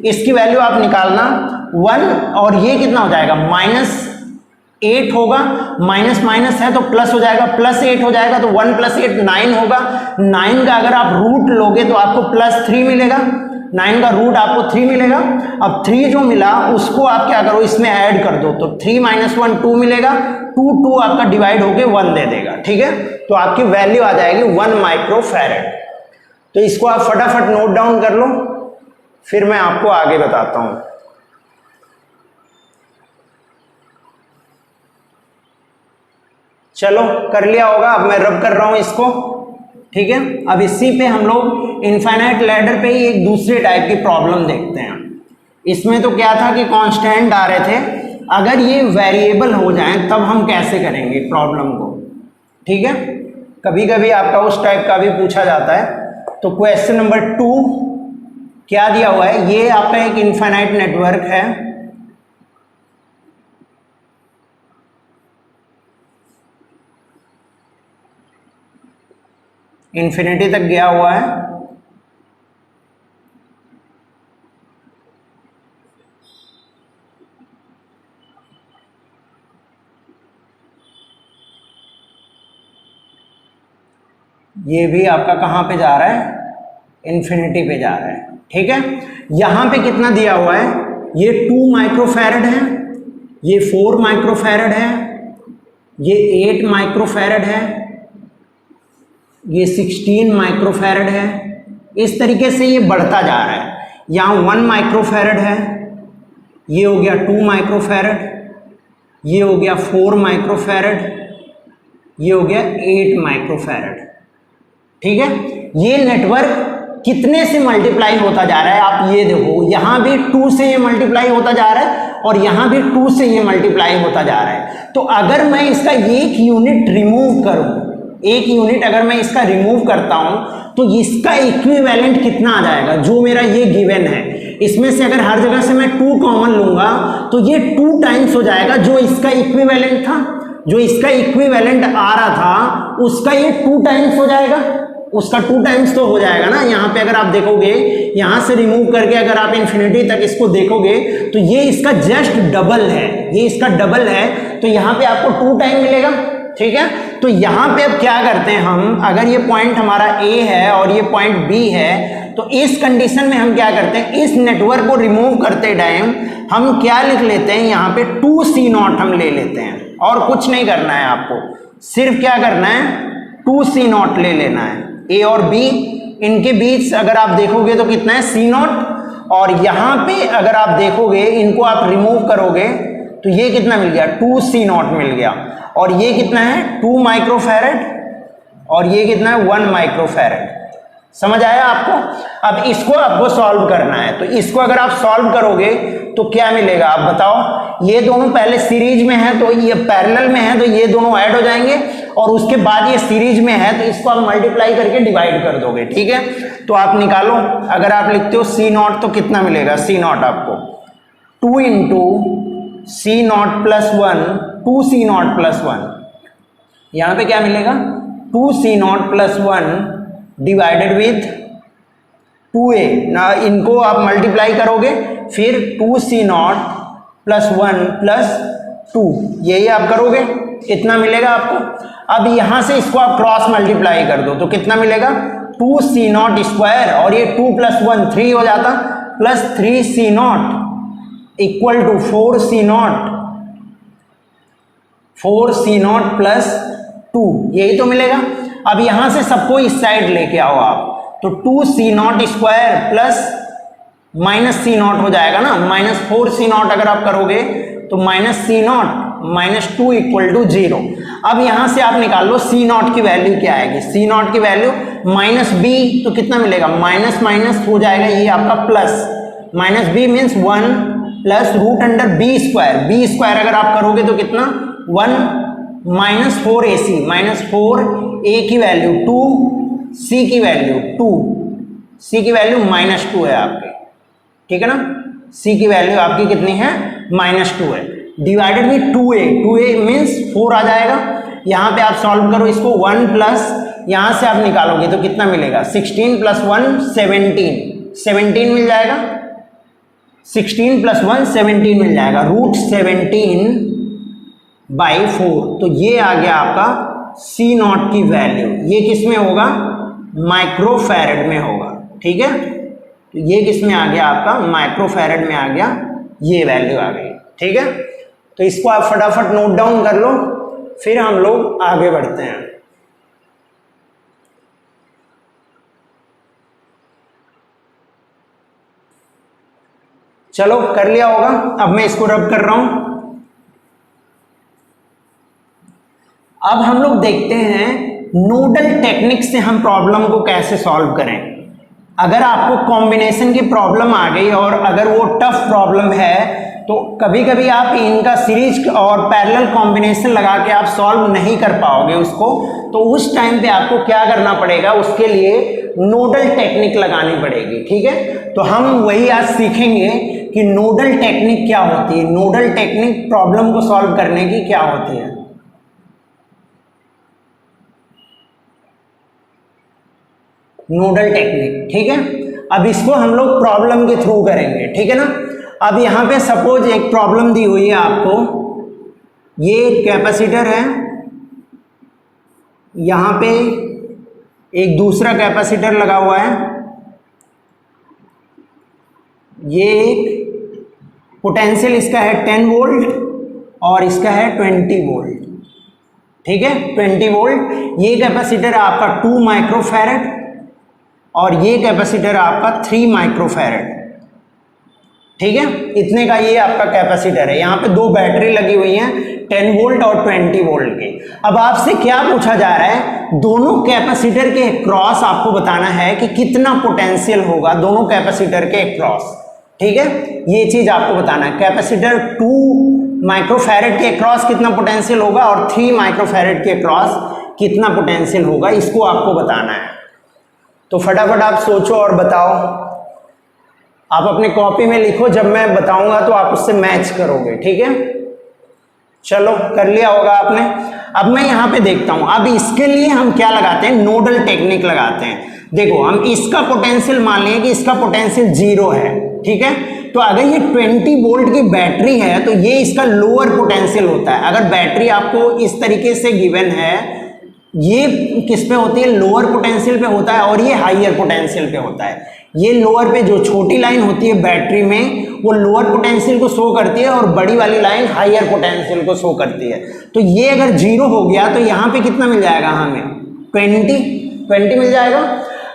इसकी वैल्यू आप निकालना 1 और ये कितना हो जाएगा -8 होगा, माइनस माइनस है तो प्लस हो जाएगा, +8 हो जाएगा तो 1 + 8 9 होगा। 9 का अगर आप रूट लोगे तो आपको +3 मिलेगा, 9 का रूट आपको 3 मिलेगा। अब 3 जो मिला उसको आप क्या करो, इसमें ऐड कर दो, तो 3 - 1 2 मिलेगा, 2 आपका डिवाइड होके 1 दे देगा। ठीक है, तो आपकी वैल्यू आ जाएगी 1 माइक्रोफैरड। तो इसको आप फटाफट नोट डाउन कर लो, फिर मैं आपको आगे बताता हूं। चलो कर लिया होगा, अब मैं रब कर रहा हूं इसको। ठीक है, अब इसी पे हम लोग इनफाइनाइट लैडर पे ही एक दूसरे टाइप की प्रॉब्लम देखते हैं। इसमें तो क्या था कि कांस्टेंट आ रहे थे, अगर ये वेरिएबल हो जाएं तब हम कैसे करेंगे प्रॉब्लम को। ठीक है, कभी कभी आपका उस टाइप का भी पूछा जाता है। तो क्वेश्चन नंबर 2 क्या दिया हुआ है, ये आपका एक इनफाइनाइट नेटवर्क है, इन्फिनिटी तक गया हुआ है। ये भी आपका कहां पे जा रहा है, इन्फिनिटी पे जा रहा है। ठीक है, यहां पे कितना दिया हुआ है, ये 2 माइक्रोफैरड है, ये 4 माइक्रोफैरड है, ये 8 माइक्रोफैरड है, ये 16 माइक्रोफैरड है। इस तरीके से ये बढ़ता जा रहा है। यहाँ 1 माइक्रोफैरड है, ये हो गया 2 माइक्रोफैरड, ये हो गया 4 माइक्रोफैरड, ये हो गया 8 माइक्रोफैरड। ठीक है, ये नेटवर्क कितने से मल्टीप्लाई होता जा रहा है आप ये देखो, यहाँ भी 2 से ये मल्टीप्लाई होता जा रहा है और यहाँ भी 2 से ये मल्टीप्लाई होता जा रहा है। तो अगर मैं इसका एक यूनिट रिमूव करूं, एक यूनिट अगर मैं इसका रिमूव करता हूं तो इसका इक्विवेलेंट कितना आ जाएगा, जो मेरा ये गिवन है, इसमें से अगर हर जगह से मैं 2 कॉमन लूंगा तो ये 2 टाइम्स हो जाएगा जो इसका इक्विवेलेंट था, जो इसका इक्विवेलेंट आ रहा था उसका ये 2 टाइम्स हो जाएगा, उसका 2 टाइम्स तो हो जाएगा ना। यहाँ पे अगर आप देखोगे, यहाँ से रिमूव करके अगर आप इन्फिनिटी तक इसको देखोगे तो ये इसका जस्ट डबल है, ये इसका डबल है, तो यहाँ पे आपको 2 टाइम मिलेगा। ठीक है, तो यहाँ पे अब क्या करते हैं हम, अगर ये पॉइंट हमारा A है और ये पॉइंट B है, तो इस कंडीशन में हम क्या करते हैं, इस नेटवर्क को रिमूव करते टाइम हम क्या लिख लेते हैं, यहाँ पे 2C0 हम ले लेते हैं, और कुछ नहीं करना है आपको, सिर्फ क्या करना है 2C0 ले लेना है। A और B इनके बीच अगर आप देखोगे तो कितना है C0, और यहाँ पे अगर आप देखोगे इनको आप रिमूव करोगे तो ये कितना मिल गया 2C0 मिल गया, और ये कितना है 2 माइक्रोफैरड और ये कितना है 1 माइक्रोफैरड। समझ आया आपको? अब इसको आपको सॉल्व करना है, तो इसको अगर आप सॉल्व करोगे तो क्या मिलेगा आप बताओ। ये दोनों पहले सीरीज में है तो ये पैरेलल में है तो ये दोनों ऐड हो जाएंगे, और उसके बाद ये सीरीज में है तो इसको आप मल्टीप्लाई करके डिवाइड कर दोगे। ठीक है, तो आप निकालो, अगर आप लिखते हो C0 तो कितना मिलेगा, C0 आपको 2 × C0 + 1 2C0 + 1, यहाँ पे क्या मिलेगा 2C0 + 1 डिवाइडेड विथ 2a ना, इनको आप मल्टीप्लाई करोगे फिर 2C0 + 1 + 2, यही आप करोगे, इतना मिलेगा आपको। अब यहां से इसको आप क्रॉस मल्टीप्लाई कर दो तो कितना मिलेगा 2C0² और ये 2 + 1 3 हो जाता, plus 3C0 = 4C0, 4c0 plus 2, यही तो मिलेगा। अब यहां से सबको इस साइड लेके आओ आप, तो 2c0 square plus minus c0 हो जाएगा ना, -4c0 अगर आप करोगे तो -c0 -2 इक्वल टू 0। अब यहां से आप निकाल लो c0 की वैल्यू क्या आएगी, c0 की वैल्यू -b, तो कितना मिलेगा, माइनस माइनस हो जाएगा ये आपका plus, -b means 1 plus root under b square अगर आप करोगे तो कितना 1 -4ac, -4a की वैल्यू 2, c की वैल्यू 2, c की वैल्यू -2 है आपके, ठीक है ना, c की वैल्यू आपकी कितनी है, -2 है, डिवाइडेड बाई 2a मीन्स 4 आ जाएगा। यहाँ पे आप सॉल्व करो इसको, 1 प्लस यहाँ से आप निकालोगे तो कितना मिलेगा, 16 प्लस 1 17 मिल जाएगा, 16 प्लस 1 17 मिल जाएगा, √17/4, तो ये आ गया आपका c0 की वैल्यू। ये किस में होगा, माइक्रोफैरड में होगा, ठीक है, तो ये किस में आ गया आपका, माइक्रोफैरड में आ गया, ये वैल्यू आ गई, ठीक है। तो इसको आप फटाफट नोट डाउन कर लो, फिर हम लोग आगे बढ़ते हैं। चलो कर लिया होगा, अब मैं इसको रब कर रहा हूं। अब हम लोग देखते हैं नोडल टेक्निक से हम प्रॉब्लम को कैसे सॉल्व करें। अगर आपको कॉम्बिनेशन की प्रॉब्लम आ गई और अगर वो टफ प्रॉब्लम है तो कभी कभी आप इनका सीरीज और पैरेलल कॉम्बिनेशन लगा के आप सॉल्व नहीं कर पाओगे उसको, तो उस टाइम पे आपको क्या करना पड़ेगा, उसके लिए नोडल टेक्निक लगानी पड़ेगी, ठीक है। तो हम वही आज सीखेंगे कि नोडल टेक्निक क्या होती है, नोडल टेक्निक प्रॉब्लम को सॉल्व करने की क्या होती है। नोडल टेक्निक, ठीक है। अब इसको हम लोग प्रॉब्लम के थ्रू करेंगे, ठीक है ना। अब यहां पे सपोज एक प्रॉब्लम दी हुई है आपको, ये कैपेसिटर है, यहां पे एक दूसरा कैपेसिटर लगा हुआ है, ये एक पोटेंशियल इसका है 10 वोल्ट और इसका है 20 वोल्ट, ठीक है, 20 वोल्ट। ये कैपेसिटर है आपका 2 माइक्रोफैरड और ये कैपेसिटर आपका 3 माइक्रोफैरड, ठीक है। इतने का ये आपका कैपेसिटर है। यहाँ पे 2 बैटरी लगी हुई हैं 10 वोल्ट और 20 वोल्ट के। अब आपसे क्या पूछा जा रहा है, दोनों कैपेसिटर के क्रॉस आपको बताना है कि कितना पोटेंशियल होगा दोनों कैपेसिटर के क्रॉस, ठीक है, ये चीज आपको बताना है। कैपेसिटर 2 माइक्रोफैरड के क्रॉस कितना पोटेंशियल होगा और 3 माइक्रोफैरड के क्रॉस कितना पोटेंशियल होगा, इसको आपको बताना है। तो फटाफट आप सोचो और बताओ, आप अपने कॉपी में लिखो, जब मैं बताऊंगा तो आप उससे मैच करोगे, ठीक है। चलो कर लिया होगा आपने। अब मैं यहां पे देखता हूं, अब इसके लिए हम क्या लगाते हैं, नोडल टेक्निक लगाते हैं। देखो हम इसका पोटेंशियल मान लें कि इसका पोटेंशियल 0 है, ठीक है। तो अगर ये 20 वोल्ट की बैटरी है तो ये इसका लोअर पोटेंशियल होता है। अगर बैटरी आपको इस तरीके से गिवन है, ये किस पे होती है, लोअर पोटेंशियल पे होता है और ये हाईयर पोटेंशियल पे होता है। ये लोअर पे जो छोटी लाइन होती है बैटरी में वो लोअर पोटेंशियल को शो करती है और बड़ी वाली लाइन हाईयर पोटेंशियल को शो करती है। तो ये अगर 0 हो गया तो यहाँ पे कितना मिल जाएगा, हमें 20 मिल जाएगा।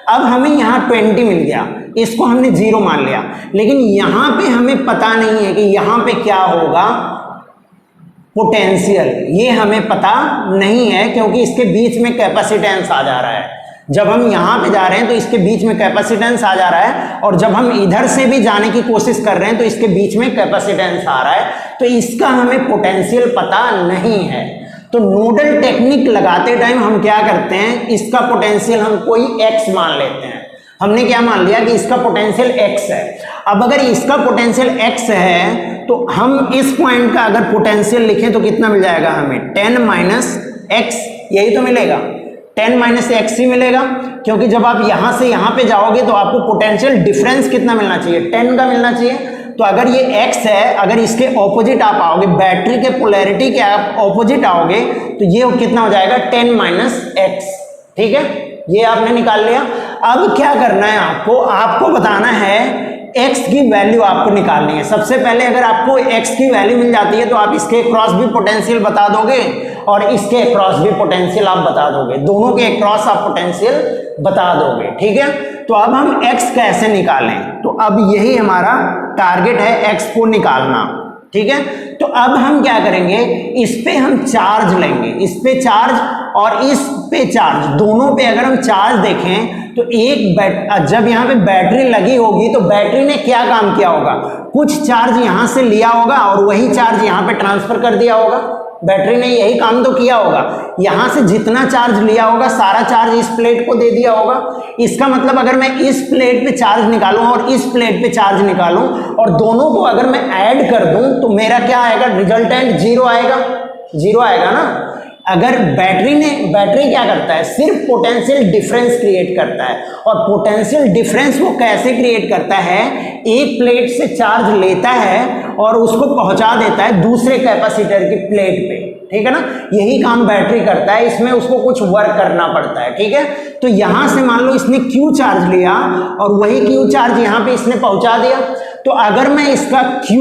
अब हमें यहाँ 20 मिल गया, इसको हमने 0 मान लिया, लेकिन यहाँ पे हमें पता नहीं है कि यहाँ पे क्या होगा पोटेंशियल, ये हमें पता नहीं है क्योंकि इसके बीच में कैपेसिटेंस आ जा रहा है। जब हम यहाँ पे जा रहे हैं तो इसके बीच में कैपेसिटेंस आ जा रहा है और जब हम इधर से भी जाने की कोशिश कर रहे हैं तो इसके बीच में कैपेसिटेंस आ रहा है, तो इसका हमें पोटेंशियल पता नहीं है। तो नोडल टेक्निक लगाते टाइम हम क्या करते हैं, इसका पोटेंशियल हम कोई x मान लेते हैं। हमने क्या मान लिया कि इसका पोटेंशियल x है। अब अगर इसका पोटेंशियल x है तो हम इस पॉइंट का अगर पोटेंशियल लिखें तो कितना मिल जाएगा हमें, 10 माइनस x, यही तो मिलेगा, 10 माइनस x ही मिलेगा, क्योंकि जब आप यहां से यहां पे जाओगे तो आपको पोटेंशियल डिफरेंस कितना मिलना चाहिए, 10 का मिलना चाहिए। तो अगर ये x है, अगर इसके ऑपोजिट आप आओगे, बैटरी के पोलैरिटी के आप ऑपोजिट आओगे तो ये कितना हो जाएगा, 10 माइनस x, ठीक है, ये आपने निकाल लिया। अब क्या करना है आपको, आपको बताना है x की वैल्यू आपको निकालनी है। सबसे पहले अगर आपको x की वैल्यू मिल जाती है तो आप इसके अक्रॉस भी पोटेंशियल बता दोगे और इसके अक्रॉस भी पोटेंशियल आप बता दोगे, दोनों के अक्रॉस आप पोटेंशियल बता दोगे, ठीक है। तो अब हम x कैसे निकालें, तो अब यही हमारा टारगेट है, x को निकालना, ठीक है। तो अब हम क्या करेंगे, इस पे हम चार्ज लेंगे, इस पे चार्ज और इस पे चार्ज, दोनों पे अगर हम चार्ज देखें तो जब यहाँ पे बैटरी लगी होगी तो बैटरी ने क्या काम किया होगा, कुछ चार्ज यहाँ से लिया होगा और वही चार्ज यहाँ पे ट्रांसफर कर दिया होगा। बैटरी ने यही काम तो किया होगा, यहाँ से जितना चार्ज लिया होगा सारा चार्ज इस प्लेट को दे दिया होगा। इसका मतलब अगर मैं इस प्लेट पे चार्ज निकालूं और इस प्लेट पे चार्ज निकालूं और दोनों को अगर मैं ऐड कर दूं तो मेरा क्या आएगा, रिजल्टेंट जीरो आएगा, जीरो आएगा ना। अगर बैटरी क्या करता है, सिर्फ पोटेंशियल डिफरेंस क्रिएट करता है, और पोटेंशियल डिफरेंस वो कैसे क्रिएट करता है, एक प्लेट से चार्ज लेता है और उसको पहुंचा देता है दूसरे कैपेसिटर की प्लेट पे, ठीक है ना। यही काम बैटरी करता है, इसमें उसको कुछ वर्क करना पड़ता है, ठीक है। तो यहां से मान लो इसने Q चार्ज लिया और वही Q चार्ज यहाँ पे इसने पहुंचा दिया। तो अगर मैं इसका Q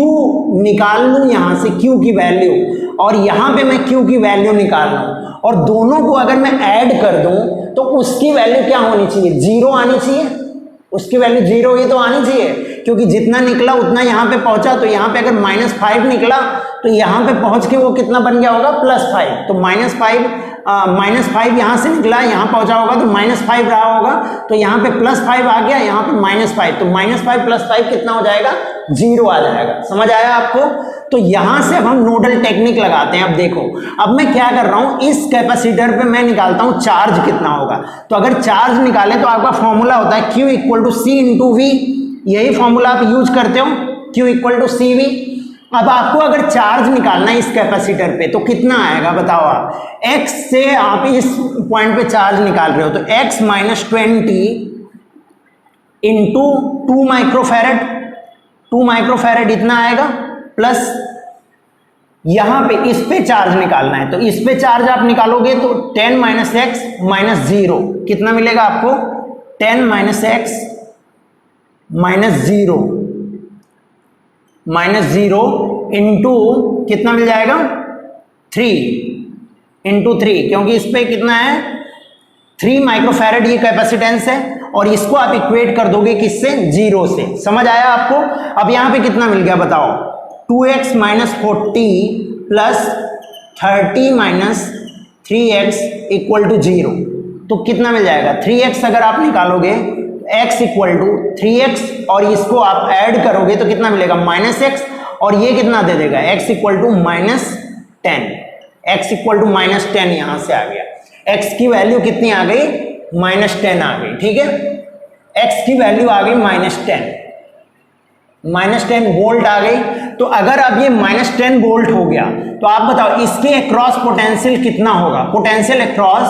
निकाल लूं यहां से Q की वैल्यू, और यहां पे मैं Q की वैल्यू निकाल लूं और दोनों को अगर मैं ऐड कर दूं तो उसकी वैल्यू क्या होनी चाहिए, जीरो आनी चाहिए। उसकी वैल्यू जीरो ही तो आनी चाहिए, क्योंकि जितना निकला उतना यहाँ पे पहुंचा। तो यहाँ पे अगर -5 निकला तो यहाँ पे पहुंच के वो कितना बन गया होगा, +5। तो -5 यहाँ से निकला, यहाँ पहुंचा होगा तो -5 रहा होगा, तो यहाँ पे +5 आ गया, यहाँ पे -5, तो -5 + 5 कितना हो जाएगा, 0 आ जाएगा। समझ आया आपको। तो यहां से अब हम नोडल टेक्निक लगाते हैं। अब देखो, अब मैं क्या कर रहा हूं, इस कैपेसिटर पे मैं निकालता हूं चार्ज कितना होगा। तो अगर चार्ज निकाले तो आपका फॉर्मूला होता है Q = C × V, यही फॉर्मूला आप यूज करते हो, Q = CV। अब आपको अगर चार्ज निकालना है इस कैपेसिटर पे तो कितना आएगा बताओ आप। x से आप इस पॉइंट पे चार्ज निकाल रहे हो तो x - 20 × 2 माइक्रोफैरड, 2 माइक्रोफैरड इतना आएगा, प्लस यहां पे इस पे चार्ज निकालना है तो इस पे चार्ज आप निकालोगे तो 10 - x - 0 कितना मिलेगा आपको, 10 - x - 0 इंटू कितना मिल जाएगा, 3 × 3, क्योंकि इस पे कितना है 3 माइक्रोफैरड ये कैपेसिटेंस है, और इसको आप इक्वेट कर दोगे किससे, 0 से। समझ आया आपको। अब यहां पे कितना मिल गया बताओ, 2x - 40 + 30 - 3x = 0। तो कितना मिल जाएगा, 3x अगर आप निकालोगे x = 3x और इसको आप ऐड करोगे तो कितना मिलेगा, -x, और ये कितना दे देगा, x = -10, x = -10 यहां से आ गया। x की वैल्यू कितनी आ गई, -10 आ गई, ठीक है। x की वैल्यू आ गई -10 वोल्ट आ गई। तो अगर अब ये -10 वोल्ट हो गया तो आप बताओ इसके अक्रॉस पोटेंशियल कितना होगा, पोटेंशियल अक्रॉस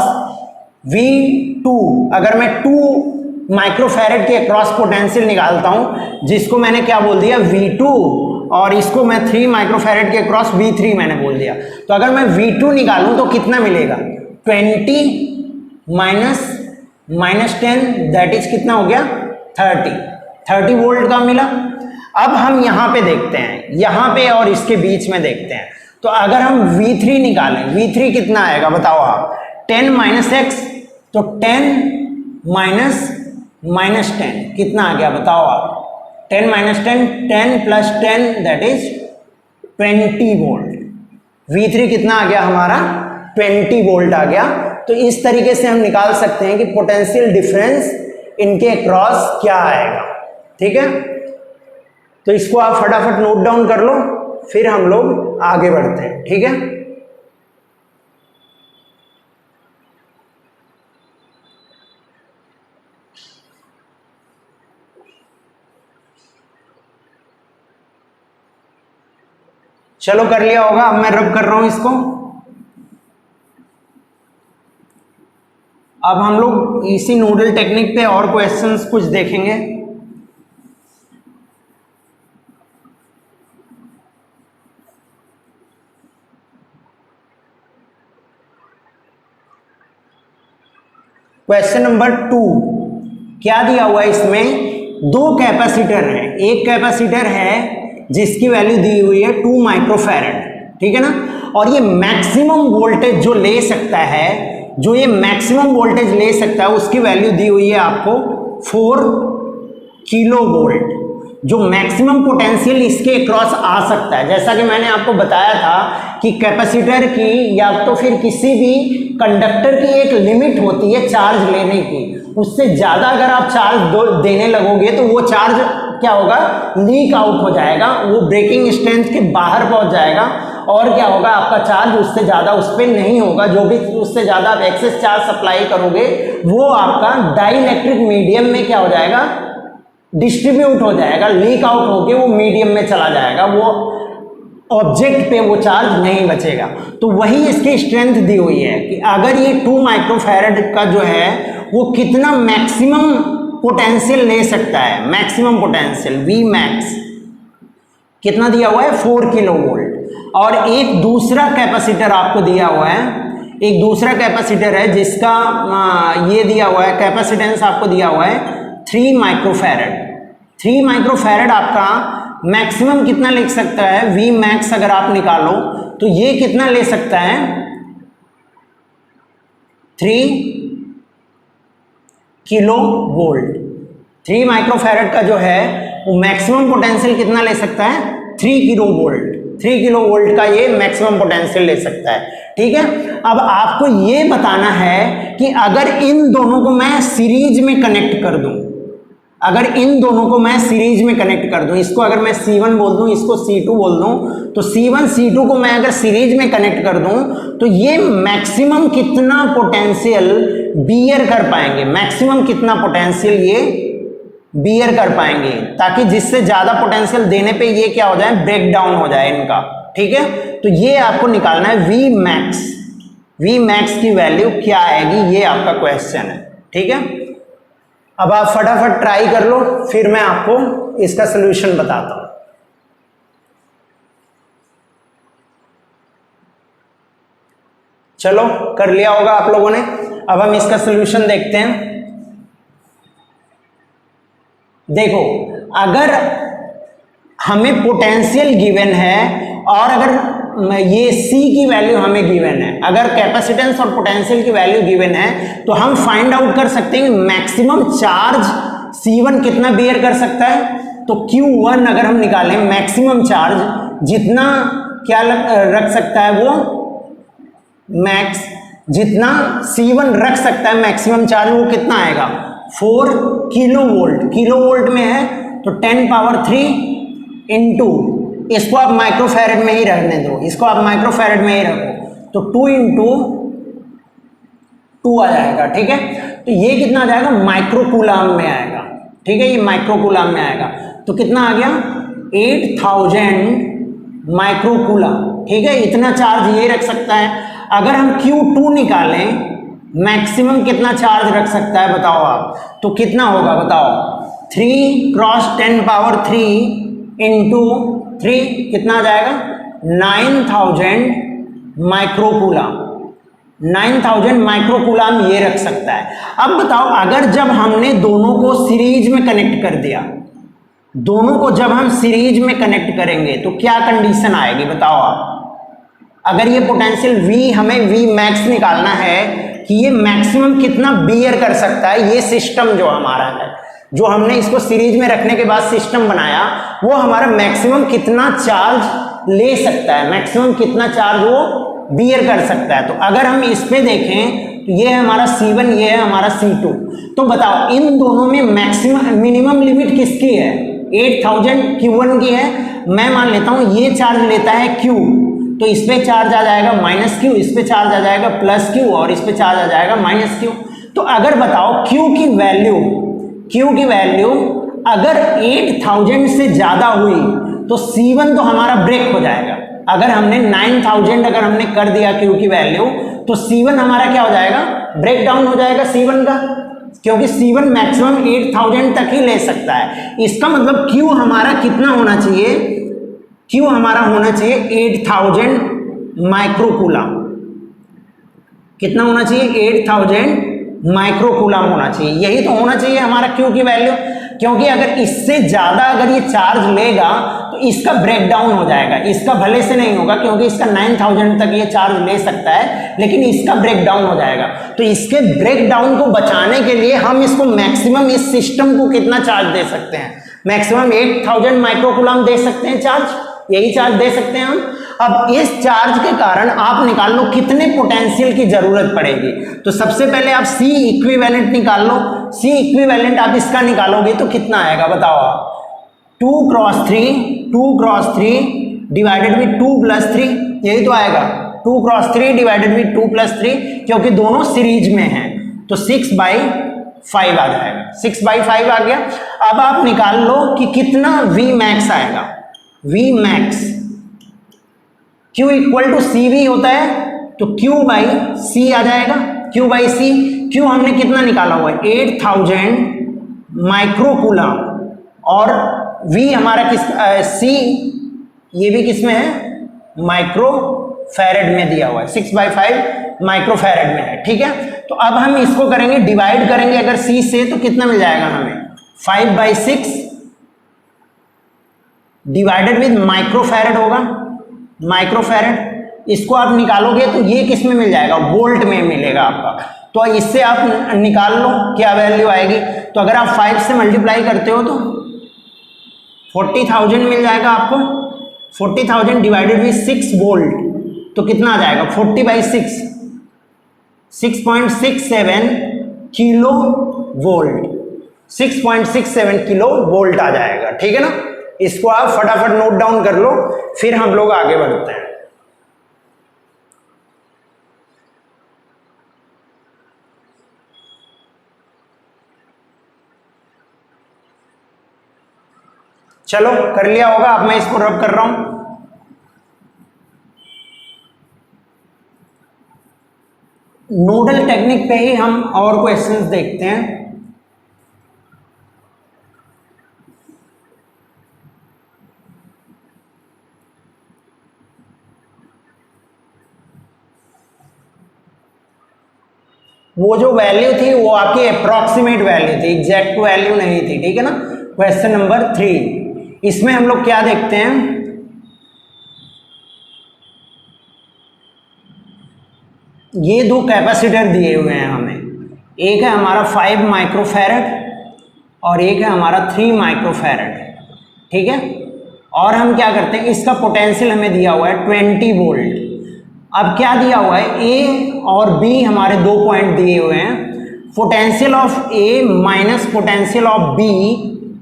V2। अगर मैं 2 माइक्रोफैरड के अक्रॉस पोटेंशियल निकालता हूं, जिसको मैंने क्या बोल दिया, V2, और इसको मैं 3 माइक्रोफैरड के अक्रॉस V3 मैंने बोल दिया। तो अगर मैं V2 निकालूं तो कितना मिलेगा, 20 - -10 दैट इज कितना हो गया, 30 वोल्ट का मिला। अब हम यहां पे देखते हैं, यहां पे और इसके बीच में देखते हैं। तो अगर हम V3 निकालें, V3 कितना आएगा बताओ आप, 10 - x, तो 10 - -10 कितना आ गया बताओ आप, 10 - 10, 10 + 10 दैट इज 20 वोल्ट। V3 कितना आ गया हमारा, 20 वोल्ट आ गया। तो इस तरीके से हम निकाल सकते हैं कि पोटेंशियल डिफरेंस इनके अक्रॉस क्या आएगा, ठीक है। तो इसको आप फटाफट नोट डाउन कर लो, फिर हम लोग आगे बढ़ते हैं, ठीक है। चलो कर लिया होगा, अब मैं रब कर रहा हूं इसको। अब हम लोग इसी नोडल टेक्निक पे और क्वेश्चंस कुछ देखेंगे। क्वेश्चन नंबर 2 क्या दिया हुआ है इसमें, दो कैपेसिटर हैं, एक कैपेसिटर है जिसकी वैल्यू दी हुई है 2 माइक्रोफैरड, ठीक है ना, और ये मैक्सिमम वोल्टेज जो ले सकता है, जो ये मैक्सिमम वोल्टेज ले सकता है उसकी वैल्यू दी हुई है आपको 4 किलो वोल्ट, जो मैक्सिमम पोटेंशियल इसके अक्रॉस आ सकता है। जैसा कि मैंने आपको बताया था कि कैपेसिटर की या तो फिर किसी भी कंडक्टर की एक लिमिट होती है चार्ज लेने की, उससे ज़्यादा अगर आप चार्ज देने लगोगे तो वो चार्ज क्या होगा, लीक आउट हो जाएगा, वो ब्रेकिंग स्ट्रेंथ के बाहर पहुंच जाएगा, और क्या होगा, आपका चार्ज उससे ज़्यादा उस पर नहीं होगा, जो भी उससे ज़्यादा आप एक्सेस चार्ज सप्लाई करोगे वो आपका डाइलेक्ट्रिक मीडियम में क्या हो जाएगा, डिस्ट्रीब्यूट हो जाएगा, लीक आउट होके वो मीडियम में चला जाएगा, वो ऑब्जेक्ट पे वो चार्ज नहीं बचेगा। तो वही इसकी स्ट्रेंथ दी हुई है कि अगर ये 2 माइक्रोफैरड का जो है वो कितना मैक्सिमम पोटेंशियल ले सकता है, मैक्सिमम पोटेंशियल वी मैक्स कितना दिया हुआ है 4 किलो वोल्ट, और एक दूसरा कैपेसिटर आपको दिया हुआ है, एक दूसरा कैपेसिटर है जिसका ये दिया हुआ है, कैपेसिटेंस आपको दिया हुआ है 3 माइक्रोफैरड। 3 माइक्रोफैरड आपका मैक्सिमम कितना लिख सकता है, वी मैक्स अगर आप निकालो तो ये कितना ले सकता है 3 किलो वोल्ट। 3 माइक्रोफैरड का जो है वो मैक्सिमम पोटेंशियल कितना ले सकता है 3 किलो वोल्ट। 3 किलो वोल्ट का ये मैक्सिमम पोटेंशियल ले सकता है, ठीक है। अब आपको ये बताना है कि अगर इन दोनों को मैं सीरीज में कनेक्ट कर दूं, अगर इन दोनों को मैं सीरीज में कनेक्ट कर दूं, इसको अगर मैं C1 बोल दूं, इसको C2 बोल दूं, तो C1 C2 को मैं अगर सीरीज में कनेक्ट कर दूं तो ये मैक्सिमम कितना पोटेंशियल बियर कर पाएंगे, मैक्सिमम कितना पोटेंशियल ये बियर कर पाएंगे, ताकि जिससे ज्यादा पोटेंशियल देने पे ये क्या हो जाए, ब्रेक डाउन हो जाए इनका, ठीक है। तो ये आपको निकालना है वी मैक्स, वी मैक्स की वैल्यू क्या आएगी, ये आपका क्वेश्चन है, ठीक है। अब आप फटाफट ट्राई कर लो, फिर मैं आपको इसका सलूशन बताता हूं। चलो कर लिया होगा आप लोगों ने। अब हम इसका सलूशन देखते हैं। देखो, अगर हमें पोटेंशियल गिवन है और अगर ये C की वैल्यू हमें गिवन है, अगर कैपेसिटेंस और पोटेंशियल की वैल्यू गिवन है तो हम फाइंड आउट कर सकते हैं मैक्सिमम चार्ज C1 कितना बियर कर सकता है। तो Q1 अगर हम निकालें, मैक्सिमम चार्ज जितना क्या रख सकता है वो मैक्स, जितना C1 रख सकता है मैक्सिमम चार्ज, वो कितना आएगा 4 किलो वोल्ट। किलो वोल्ट में है तो 10 पावर 3 इंटू, इसको आप माइक्रोफैरड में ही रहने दो, इसको आप माइक्रोफैरड में ही रखो, तो 2 इंटू 2 आ जाएगा, ठीक है। तो ये कितना आ जाएगा, माइक्रोकूलाम में आएगा, ठीक है, ये माइक्रोकूलाम में आएगा। तो कितना आ गया 8000 माइक्रोकूलाम, ठीक है, इतना चार्ज ये रख सकता है। अगर हम Q2 निकालें, मैक्सिमम कितना चार्ज रख सकता है बताओ आप, तो कितना होगा बताओ, 3 क्रॉस 10 पावर 3 इंटू 3 कितना आ जाएगा 9000 माइक्रोकूलाम। 9000 माइक्रोकूलाम ये रख सकता है। अब बताओ, अगर जब हमने दोनों को सीरीज में कनेक्ट कर दिया, दोनों को जब हम सीरीज में कनेक्ट करेंगे तो क्या कंडीशन आएगी बताओ आप। अगर ये पोटेंशियल V, हमें V मैक्स निकालना है कि ये मैक्सिमम कितना बियर कर सकता है, ये सिस्टम जो हमारा है, जो हमने इसको सीरीज में रखने के बाद सिस्टम बनाया, वो हमारा मैक्सिमम कितना चार्ज ले सकता है, मैक्सिमम कितना चार्ज वो बियर कर सकता है। तो अगर हम इस पे देखें तो ये है हमारा C1, ये है हमारा C2। तो बताओ इन दोनों में मैक्सिमम मिनिमम लिमिट किसकी है, 8000 Q1 की है। मैं मान लेता हूं ये चार्ज लेता है Q, तो इस पे चार्ज आ जाएगा -Q, इस पे चार्ज आ जाएगा +Q और इस पे चार्ज आ जाएगा -Q। तो अगर बताओ Q की वैल्यू अगर 8000 से ज्यादा हुई तो C1 तो हमारा ब्रेक हो जाएगा। अगर हमने 9000 अगर हमने कर दिया Q की वैल्यू, तो C1 हमारा क्या हो जाएगा, ब्रेक डाउन हो जाएगा C1 का, क्योंकि C1 मैक्सिमम 8000 तक ही ले सकता है। इसका मतलब Q हमारा कितना होना चाहिए, Q हमारा होना चाहिए 8000 माइक्रोकूलाम। कितना होना चाहिए 8000 माइक्रोकूलम होना चाहिए। यही तो होना चाहिए हमारा Q की वैल्यू, क्योंकि अगर इससे ज्यादा अगर ये चार्ज लेगा तो इसका ब्रेक डाउन हो जाएगा। इसका भले से नहीं होगा क्योंकि इसका 9000 तक ये चार्ज ले सकता है, लेकिन इसका ब्रेक डाउन हो जाएगा। तो इसके ब्रेक डाउन को बचाने के लिए हम इसको मैक्सिमम, इस सिस्टम को कितना चार्ज दे सकते हैं? मैक्सिमम 8000 माइक्रोकूलम दे सकते हैं चार्ज, यही चार्ज दे सकते हैं हम। अब इस चार्ज के कारण आप निकाल लो कितने पोटेंशियल की जरूरत पड़ेगी। तो सबसे पहले आप C इक्विवेलेंट निकाल लो। C इक्विवेलेंट आप इसका निकालोगे तो कितना आएगा बताओ आप? 2 क्रॉस 3 डिवाइडेड बाई 2 प्लस 3, यही तो आएगा। 2 क्रॉस 3 डिवाइडेड बाई 2 प्लस 3, क्योंकि दोनों सीरीज में हैं तो 6/5 आ जाएगा। 6/5 आ गया। अब आप निकाल लो कि कितना V मैक्स आएगा। V max Q equal to CV होता है, तो Q बाई C आ जाएगा। Q बाई C, Q हमने कितना निकाला हुआ है? 8000 माइक्रोकूलम, और V हमारा किस C ये भी किस में है? माइक्रो फैरेड में दिया हुआ है। 6/5 माइक्रो फैरेड में है, ठीक है। तो अब हम इसको करेंगे, डिवाइड करेंगे अगर C से, तो कितना मिल जाएगा हमें? 5/6 डिवाइडेड विद माइक्रो फैरेड होगा। माइक्रो फैरेड इसको आप निकालोगे तो ये किस में मिल जाएगा? वोल्ट में मिलेगा आपका। तो इससे आप निकाल लो क्या वैल्यू आएगी। तो अगर आप 5 से मल्टीप्लाई करते हो तो 40,000 मिल जाएगा आपको। 40,000 डिवाइडेड विद 6 वोल्ट, तो कितना आ जाएगा? 40/6, 6.67 किलो वोल्ट। 6.67 किलो वोल्ट आ जाएगा, ठीक है ना। इसको आप फटाफट नोट डाउन कर लो, फिर हम लोग आगे बढ़ते हैं। चलो कर लिया होगा। अब मैं इसको रब कर रहा हूं। नोडल टेक्निक पे ही हम और क्वेश्चंस देखते हैं। वो जो वैल्यू थी वो आपकी अप्रोक्सीमेट वैल्यू थी, एग्जैक्ट वैल्यू नहीं थी, ठीक है ना। क्वेश्चन नंबर 3, इसमें हम लोग क्या देखते हैं? ये दो कैपेसिटर दिए हुए हैं हमें। एक है हमारा 5 माइक्रोफैरड और एक है हमारा 3 माइक्रोफैरड, ठीक है। और हम क्या करते हैं, इसका पोटेंशियल हमें दिया हुआ है 20 वोल्ट। अब क्या दिया हुआ है? A और B हमारे 2 पॉइंट दिए हुए हैं। Potential of A minus potential of B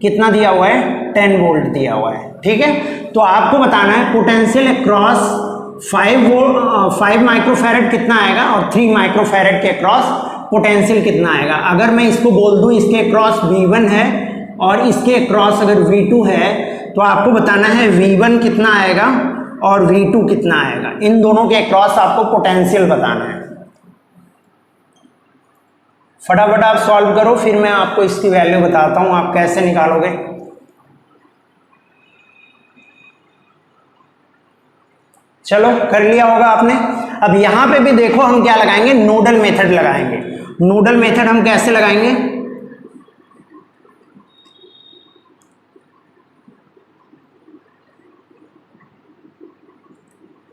कितना दिया हुआ है? 10 वोल्ट दिया हुआ है, ठीक है। तो आपको बताना है पोटेंशियल अक्रॉस 5 माइक्रोफैरड कितना आएगा और 3 माइक्रोफैरड के अक्रॉस पोटेंशियल कितना आएगा। अगर मैं इसको बोल दूं इसके अक्रॉस V1 है और इसके अक्रॉस अगर V2 है, तो आपको बताना है V1 कितना आएगा और V2 कितना आएगा। इन दोनों के अक्रॉस आपको पोटेंशियल बताना है। फटाफट आप सॉल्व करो, फिर मैं आपको इसकी वैल्यू बताता हूं आप कैसे निकालोगे। चलो कर लिया होगा आपने। अब यहां पे भी देखो हम क्या लगाएंगे? नोडल मेथड लगाएंगे। नोडल मेथड हम कैसे लगाएंगे?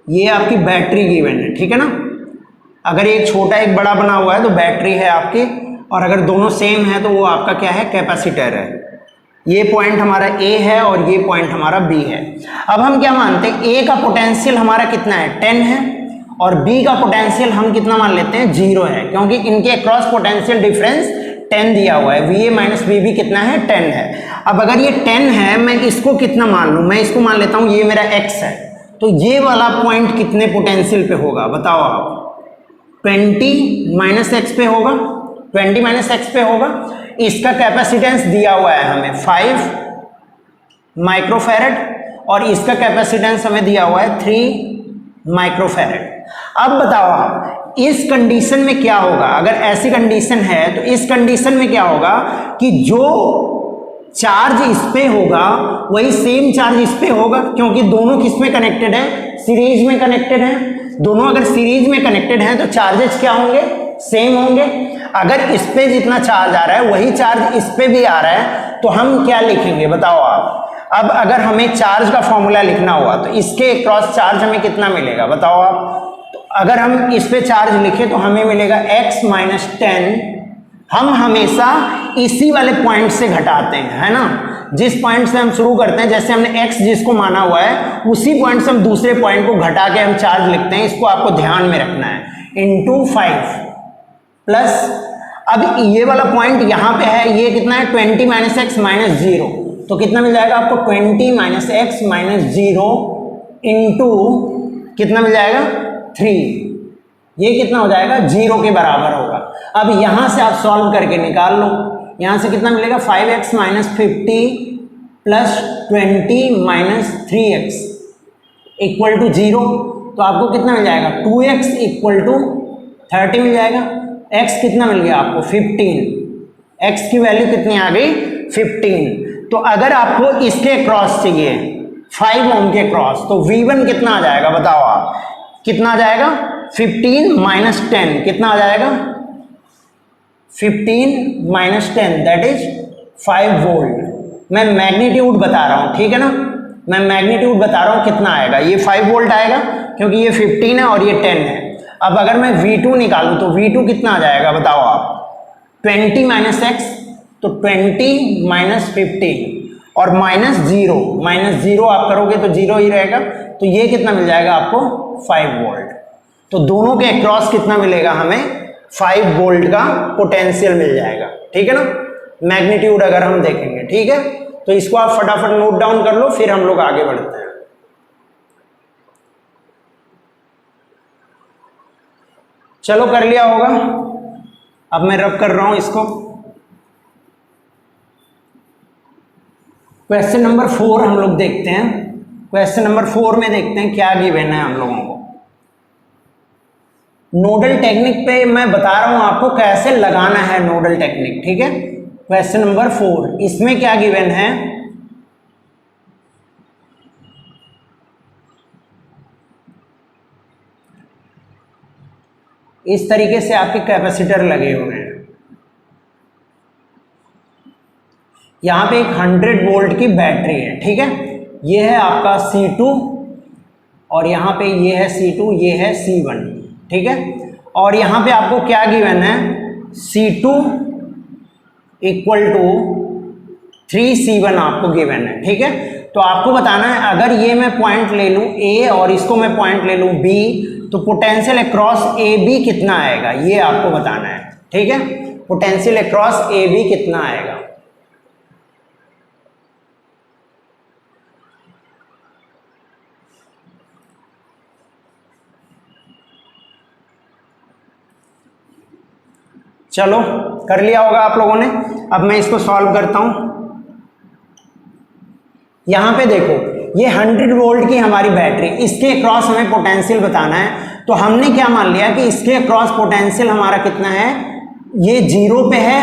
ये आपकी बैटरी गिवन है, ठीक है ना। अगर एक छोटा एक बड़ा बना हुआ है तो बैटरी है आपकी, और अगर दोनों सेम है तो वो आपका क्या है? कैपेसिटर है। ये पॉइंट हमारा A है और ये पॉइंट हमारा B है। अब हम क्या मानते हैं? A का पोटेंशियल हमारा कितना है? 10 है, और B का पोटेंशियल हम कितना मान लेते हैं? 0 है, क्योंकि इनके अक्रॉस पोटेंशियल डिफरेंस 10 दिया हुआ है। VA माइनस VB कितना है? 10 है। अब अगर ये 10 है, मैं इसको कितना मान लूं? मैं इसको मान लेता हूं ये मेरा X है, तो ये वाला पॉइंट कितने पोटेंशियल पे होगा बताओ आप? 20 माइनस एक्स पे होगा। 20 माइनस एक्स पे होगा। इसका कैपेसिटेंस दिया हुआ है हमें 5 माइक्रोफैरड, और इसका कैपेसिटेंस हमें दिया हुआ है 3 माइक्रोफैरड। अब बताओ आप इस कंडीशन में क्या होगा? अगर ऐसी कंडीशन है तो इस कंडीशन में क्या होगा कि जो चार्ज इस पे होगा वही सेम चार्ज इस पे होगा, क्योंकि दोनों किस में कनेक्टेड है? सीरीज में कनेक्टेड है। दोनों अगर सीरीज में कनेक्टेड हैं तो चार्जेस क्या होंगे? सेम होंगे। अगर इस पे जितना चार्ज आ रहा है वही चार्ज इस पे भी आ रहा है तो हम क्या लिखेंगे बताओ आप। अब अगर हमें चार्ज का फॉर्मूला लिखना हुआ तो इसके क्रॉस चार्ज हमें कितना मिलेगा बताओ आप। तो अगर हम इस पे चार्ज लिखे तो हमें मिलेगा x माइनस 10। हम हमेशा इसी वाले पॉइंट से घटाते हैं, है ना, जिस पॉइंट से हम शुरू करते हैं, जैसे हमने x जिसको माना हुआ है उसी पॉइंट से हम दूसरे पॉइंट को घटा के हम चार्ज लिखते हैं। इसको आपको ध्यान में रखना है, इंटू 5 प्लस, अब ये वाला पॉइंट यहाँ पे है, ये कितना है 20 माइनस एक्स माइनस 0, तो कितना मिल जाएगा आपको 20 माइनस एक्स माइनस 0 इंटू कितना मिल जाएगा 3, ये कितना हो जाएगा 0 के बराबर होगा। अब यहां से आप सॉल्व करके निकाल लो, यहां से कितना मिलेगा 5x minus 50 plus 20 minus 3x equal to 0, तो आपको कितना मिल जाएगा 2x इक्वल टू 30 मिल जाएगा। x कितना मिल गया आपको 15, x की वैल्यू कितनी आ गई 15। तो अगर आपको इसके क्रॉस चाहिए 5 ओम के क्रॉस तो V1 कितना आ जाएगा बताओ आप, कितना आ जाएगा 15 माइनस 10 कितना आ जाएगा 15 माइनस 10 दैट इज 5 वोल्ट। मैं मैग्नीट्यूड बता रहा हूं, ठीक है ना, मैं मैग्नीट्यूड बता रहा हूं कितना आएगा, ये 5 वोल्ट आएगा क्योंकि ये 15 है और ये 10 है। अब अगर मैं V2 निकालूं तो V2 कितना आ जाएगा बताओ आप 20 माइनस एक्स, तो 20 माइनस 15 और माइनस 0 आप करोगे तो 0 ही रहेगा, तो ये कितना मिल जाएगा आपको 5 वोल्ट। तो दोनों के अक्रॉस कितना मिलेगा हमें 5 वोल्ट का पोटेंशियल मिल जाएगा, ठीक है ना, मैग्नीट्यूड अगर हम देखेंगे, ठीक है। तो इसको आप फटाफट नोट डाउन कर लो, फिर हम लोग आगे बढ़ते हैं। चलो कर लिया होगा, अब मैं रब कर रहा हूं इसको। क्वेश्चन नंबर 4 हम लोग देखते हैं। क्वेश्चन नंबर 4 में देखते हैं क्या गिवन है हम लोगों को। नोडल टेक्निक पे मैं बता रहा हूं आपको कैसे लगाना है नोडल टेक्निक, ठीक है। क्वेश्चन नंबर 4 इसमें क्या गिवन है, इस तरीके से आपके कैपेसिटर लगे हुए हैं, यहां पे एक 100 वोल्ट की बैटरी है, ठीक है। ये है आपका C2 और यहां पे ये है C2, ये है C1, ठीक है। और यहां पे आपको क्या गिवन है C2 इक्वल टू 3C1 आपको गिवन है, ठीक है। तो आपको बताना है अगर ये मैं पॉइंट ले लूं A और इसको मैं पॉइंट ले लूं B, तो पोटेंशियल अक्रॉस AB कितना आएगा ये आपको बताना है, ठीक है। पोटेंशियल अक्रॉस AB कितना आएगा, चलो कर लिया होगा आप लोगों ने। अब मैं इसको सॉल्व करता हूं। यहां पे देखो ये 100 वोल्ट की हमारी बैटरी, इसके अक्रॉस हमें पोटेंशियल बताना है। तो हमने क्या मान लिया कि इसके अक्रॉस पोटेंशियल हमारा कितना है, ये 0 पे है,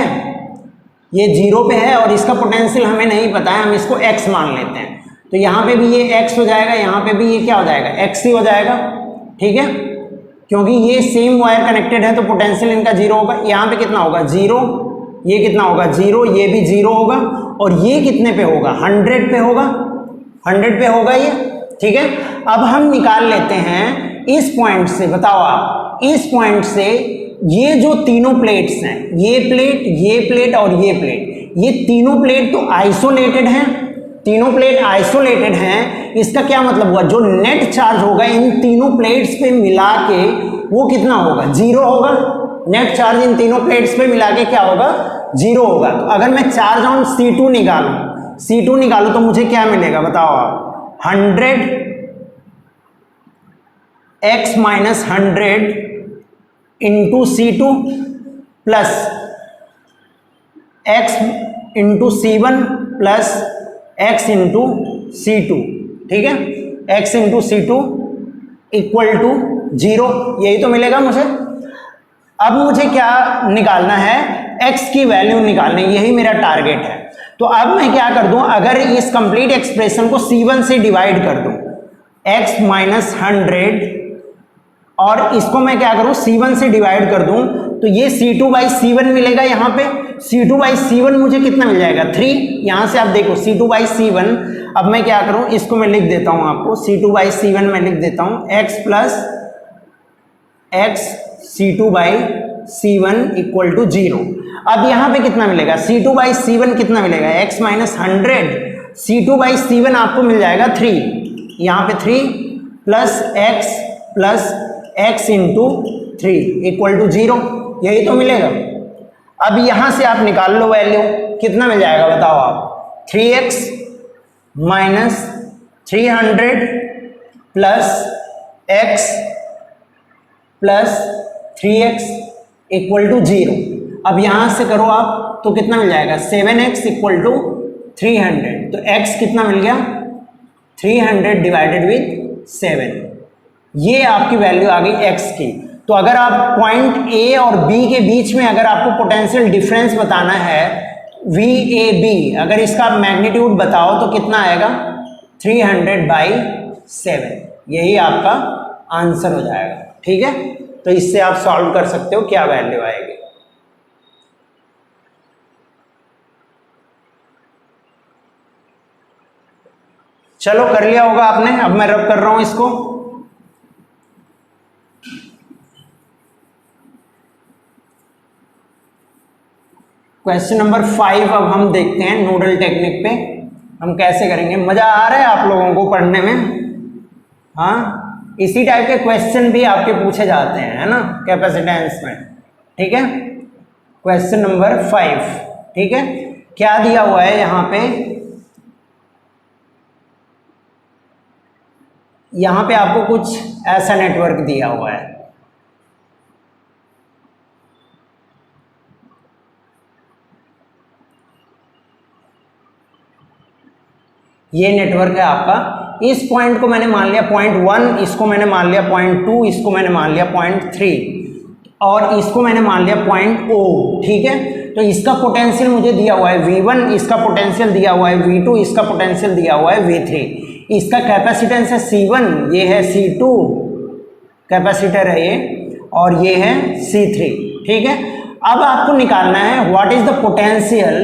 ये 0 पे है और इसका पोटेंशियल हमें नहीं पता है, हम इसको x मान लेते हैं। तो यहां पे भी ये x हो जाएगा, यहां पे भी ये क्या हो जाएगा x ही हो जाएगा, ठीक है, क्योंकि ये सेम वायर कनेक्टेड है तो पोटेंशियल इनका 0 होगा। यहाँ पे कितना होगा 0, ये कितना होगा 0, ये भी 0 होगा और ये कितने पे होगा 100 पे होगा, 100 पे होगा ये, ठीक है। अब हम निकाल लेते हैं इस पॉइंट से, बताओ आप इस पॉइंट से ये जो तीनों प्लेट्स हैं, ये प्लेट और ये प्लेट, ये तीनों प्लेट तो आइसोलेटेड हैं, तीनों प्लेट आइसोलेटेड हैं। इसका क्या मतलब हुआ, जो नेट चार्ज होगा इन तीनों प्लेट्स पे मिला के वो कितना होगा 0 होगा। नेट चार्ज इन तीनों प्लेट्स पे मिला के क्या होगा 0 होगा। तो अगर मैं चार्ज ऑन C2 निकालूं तो मुझे क्या मिलेगा बताओ आप, 100 x minus 100 into C2 plus x into C1 plus x into C2, ठीक है, x into C2 equal to 0, यही तो मिलेगा मुझे। अब मुझे क्या निकालना है, x की वैल्यू निकालनी, यही मेरा टारगेट है। तो अब मैं क्या कर दूं, अगर इस कंप्लीट एक्सप्रेशन को C1 से डिवाइड कर दूं, x माइनस 100 और इसको मैं क्या करूं C1 से डिवाइड कर दूं तो ये C2/C1 मिलेगा। यहाँ पे C2/C1 मुझे कितना मिल जाएगा 3। यहाँ से आप देखो C2/C1, अब मैं क्या करूं इसको मैं लिख देता हूं आपको, C2/C1 में लिख देता हूं x plus x C2/C1 equal to 0। अब यहाँ पे कितना मिलेगा C2/C1 कितना मिलेगा x माइनस 100, C2/C1 आपको मिल जाएगा 3, यहाँ पे 3 plus x into 3 equal to 0, यही तो मिलेगा। अब यहाँ से आप निकाल लो वैल्यू, कितना मिल जाएगा बताओ आप, 3x minus 300 plus x plus 3x equal to 0। अब यहाँ से करो आप तो कितना मिल जाएगा 7x इक्वल टू 300, तो x कितना मिल गया 300 डिवाइडेड विथ 7, ये आपकी वैल्यू आ गई x की। तो अगर आप पॉइंट A और B के बीच में अगर आपको पोटेंशियल डिफरेंस बताना है VAB, अगर इसका मैग्नीट्यूड बताओ तो कितना आएगा 300/7, यही आपका आंसर हो जाएगा। ठीक है, तो इससे आप सॉल्व कर सकते हो क्या वैल्यू आएगी। चलो कर लिया होगा आपने, अब मैं रब कर रहा हूं इसको। क्वेश्चन नंबर 5 अब हम देखते हैं नोडल टेक्निक पे हम कैसे करेंगे। मजा आ रहा है आप लोगों को पढ़ने में? हाँ, इसी टाइप के क्वेश्चन भी आपके पूछे जाते हैं, है ना, कैपेसिटेंस में। ठीक है, क्वेश्चन नंबर 5। ठीक है, क्या दिया हुआ है यहाँ पे, यहाँ पे आपको कुछ ऐसा नेटवर्क दिया हुआ है। ये नेटवर्क है आपका, इस पॉइंट को मैंने मान लिया पॉइंट 1, इसको मैंने मान लिया पॉइंट 2, इसको मैंने मान लिया पॉइंट 3 और इसको मैंने मान लिया पॉइंट O। ठीक है, तो इसका पोटेंशियल मुझे दिया हुआ है V1, इसका पोटेंशियल दिया हुआ है V2, इसका पोटेंशियल दिया हुआ है V3, इसका कैपेसिटेंस है C1, ये है C2 कैपेसिटर है ये, और ये है C3। ठीक है, अब आपको निकालना है what is the potential,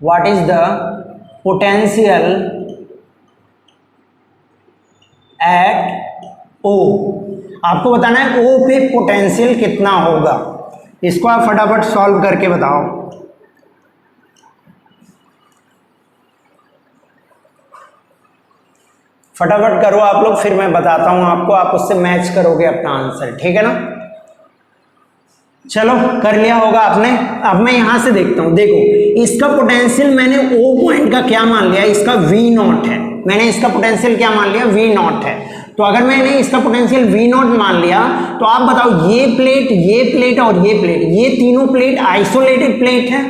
what is the potential at O। आपको बताना है O पे पोटेंशियल कितना होगा, इसको आप फटाफट सॉल्व करके बताओ। फटाफट करो आप लोग, फिर मैं बताता हूं आपको, आप उससे मैच करोगे अपना आंसर। ठीक है ना, चलो कर लिया होगा आपने। अब मैं यहां से देखता हूं, देखो इसका पोटेंशियल मैंने O पॉइंट का क्या मान लिया, इसका V0 है, मैंने इसका पोटेंशियल क्या मान लिया V0 है। तो अगर मैंने इसका पोटेंशियल V0 मान लिया तो आप बताओ ये प्लेट और ये प्लेट, ये तीनों प्लेट आइसोलेटेड प्लेट है,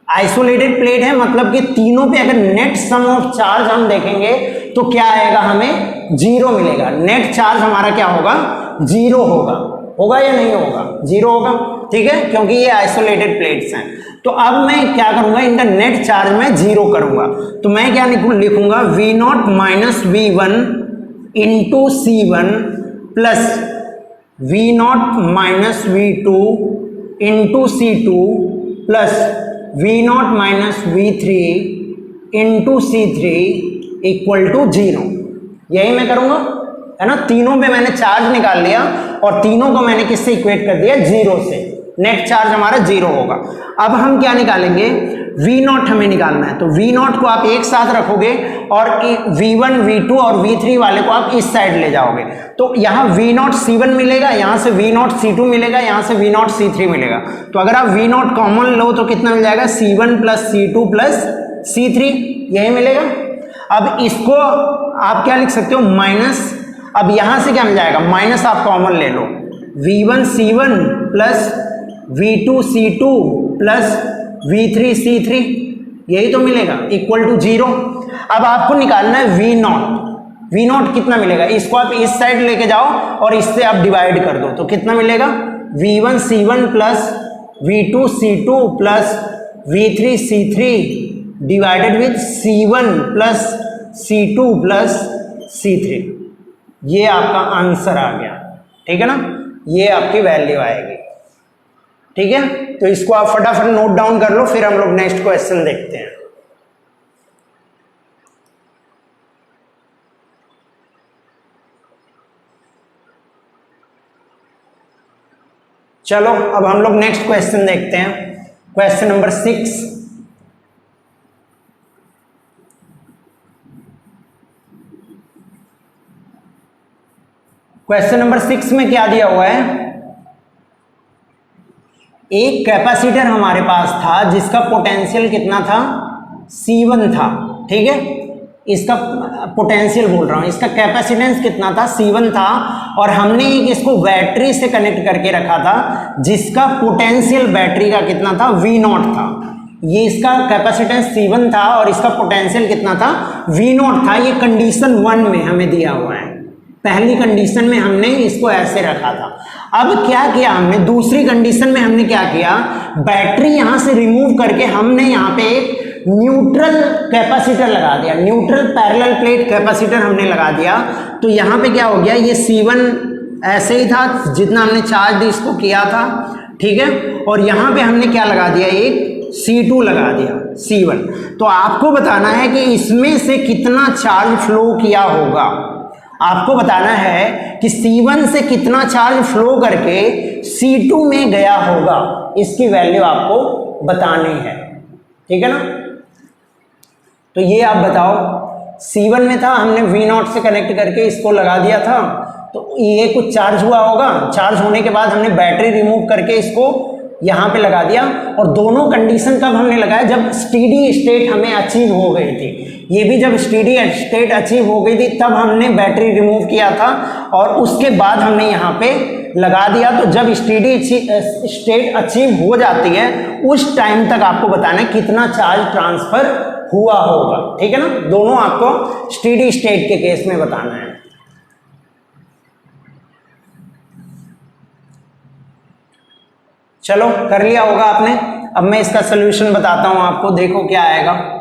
आइसोलेटेड प्लेट है, मतलब कि तीनों पे अगर नेट सम ऑफ चार्ज हम देखेंगे तो क्या आएगा, हमें 0 मिलेगा। नेट चार्ज हमारा क्या होगा 0 होगा या नहीं होगा, 0 होगा। ठीक है, क्योंकि ये आइसोलेटेड प्लेट्स हैं। तो अब मैं क्या करूंगा, इनका नेट चार्ज मैं 0 करूंगा, तो मैं क्या लिखूंगा V0 minus V1 into C1 plus V0 minus V2 into C2 plus V0 minus V3 into C3 equal to 0। यही मैं करूंगा, है ना। तीनों पे मैंने चार्ज निकाल लिया और तीनों को मैंने किससे इक्वेट कर दिया, 0 से। नेट चार्ज हमारा 0 होगा। अब हम क्या निकालेंगे, V0 हमें निकालना है। तो V0 को आप एक साथ रखोगे और V1 V2 और V3 वाले को आप इस साइड ले जाओगे, तो यहाँ V0 C1 मिलेगा, यहाँ से V0 C2 मिलेगा, यहाँ से V0 C3 मिलेगा। तो अगर आप V0 कॉमन लो तो कितना मिल जाएगा, C1 plus C2 plus C3, यही मिलेगा। अब इसको आप क्या लिख सकते हो, माइनस, अब यहां से क्या मिल जाएगा, माइनस आप कॉमन ले लो, V1 C1 plus V2 C2 plus V3 C3, यही तो मिलेगा, इक्वल टू 0। अब आपको निकालना है V0 कितना मिलेगा, इसको आप इस साइड लेके जाओ और इससे आप डिवाइड कर दो, तो कितना मिलेगा, V1 C1 plus V2 C2 plus V3 C3 divided with C1 plus C2 plus C3, ये आपका आंसर आ गया। ठीक है ना, ये आपकी वैल्यू आएगी। ठीक है, तो इसको आप फटाफट नोट डाउन कर लो, फिर हम लोग नेक्स्ट क्वेश्चन देखते हैं। चलो अब हम लोग नेक्स्ट क्वेश्चन देखते हैं, क्वेश्चन नंबर 6। क्वेश्चन नंबर 6 में क्या दिया हुआ है, एक कैपेसिटर हमारे पास था जिसका पोटेंशियल कितना था, C1 था। ठीक है, इसका पोटेंशियल बोल रहा हूं, इसका कैपेसिटेंस कितना था, C1 था, और हमने एक इसको बैटरी से कनेक्ट करके रखा था जिसका पोटेंशियल बैटरी का कितना था, V0 था। ये इसका कैपेसिटेंस C1 था और इसका पोटेंशियल कितना था, V0 था। ये कंडीशन 1 में हमें दिया हुआ है, पहली कंडीशन में हमने इसको ऐसे रखा था। अब क्या किया हमने, दूसरी कंडीशन में हमने क्या किया, बैटरी यहां से रिमूव करके हमने यहाँ पे एक न्यूट्रल कैपेसिटर लगा दिया, न्यूट्रल पैरेलल प्लेट कैपेसिटर हमने लगा दिया। तो यहाँ पे क्या हो गया, ये C1 ऐसे ही था जितना हमने चार्ज इसको किया था। ठीक है, और यहाँ पे हमने क्या लगा दिया, एक C2 लगा दिया, C1। तो आपको बताना है कि इसमें से कितना चार्ज फ्लो किया होगा, आपको बताना है कि C1 से कितना चार्ज फ्लो करके C2 में गया होगा, इसकी वैल्यू आपको बतानी है। ठीक है ना, तो ये आप बताओ, C1 में था, हमने V0 से कनेक्ट करके इसको लगा दिया था, तो ये कुछ चार्ज हुआ होगा, चार्ज होने के बाद हमने बैटरी रिमूव करके इसको यहाँ पे लगा दिया। और दोनों कंडीशन कब हमने लगाया, जब स्टेडी स्टेट हमें अचीव हो गई थी। ये भी जब स्टेडी स्टेट अचीव हो गई थी तब हमने बैटरी रिमूव किया था और उसके बाद हमने यहाँ पे लगा दिया। तो जब स्टेडी स्टेट अचीव हो जाती है उस टाइम तक आपको बताना है कितना चार्ज ट्रांसफर हुआ होगा। ठीक है ना, दोनों आपको स्टेडी स्टेट के केस में बताना है। चलो कर लिया होगा आपने। अब मैं इसका सोल्यूशन बताता हूं आपको, देखो क्या आएगा।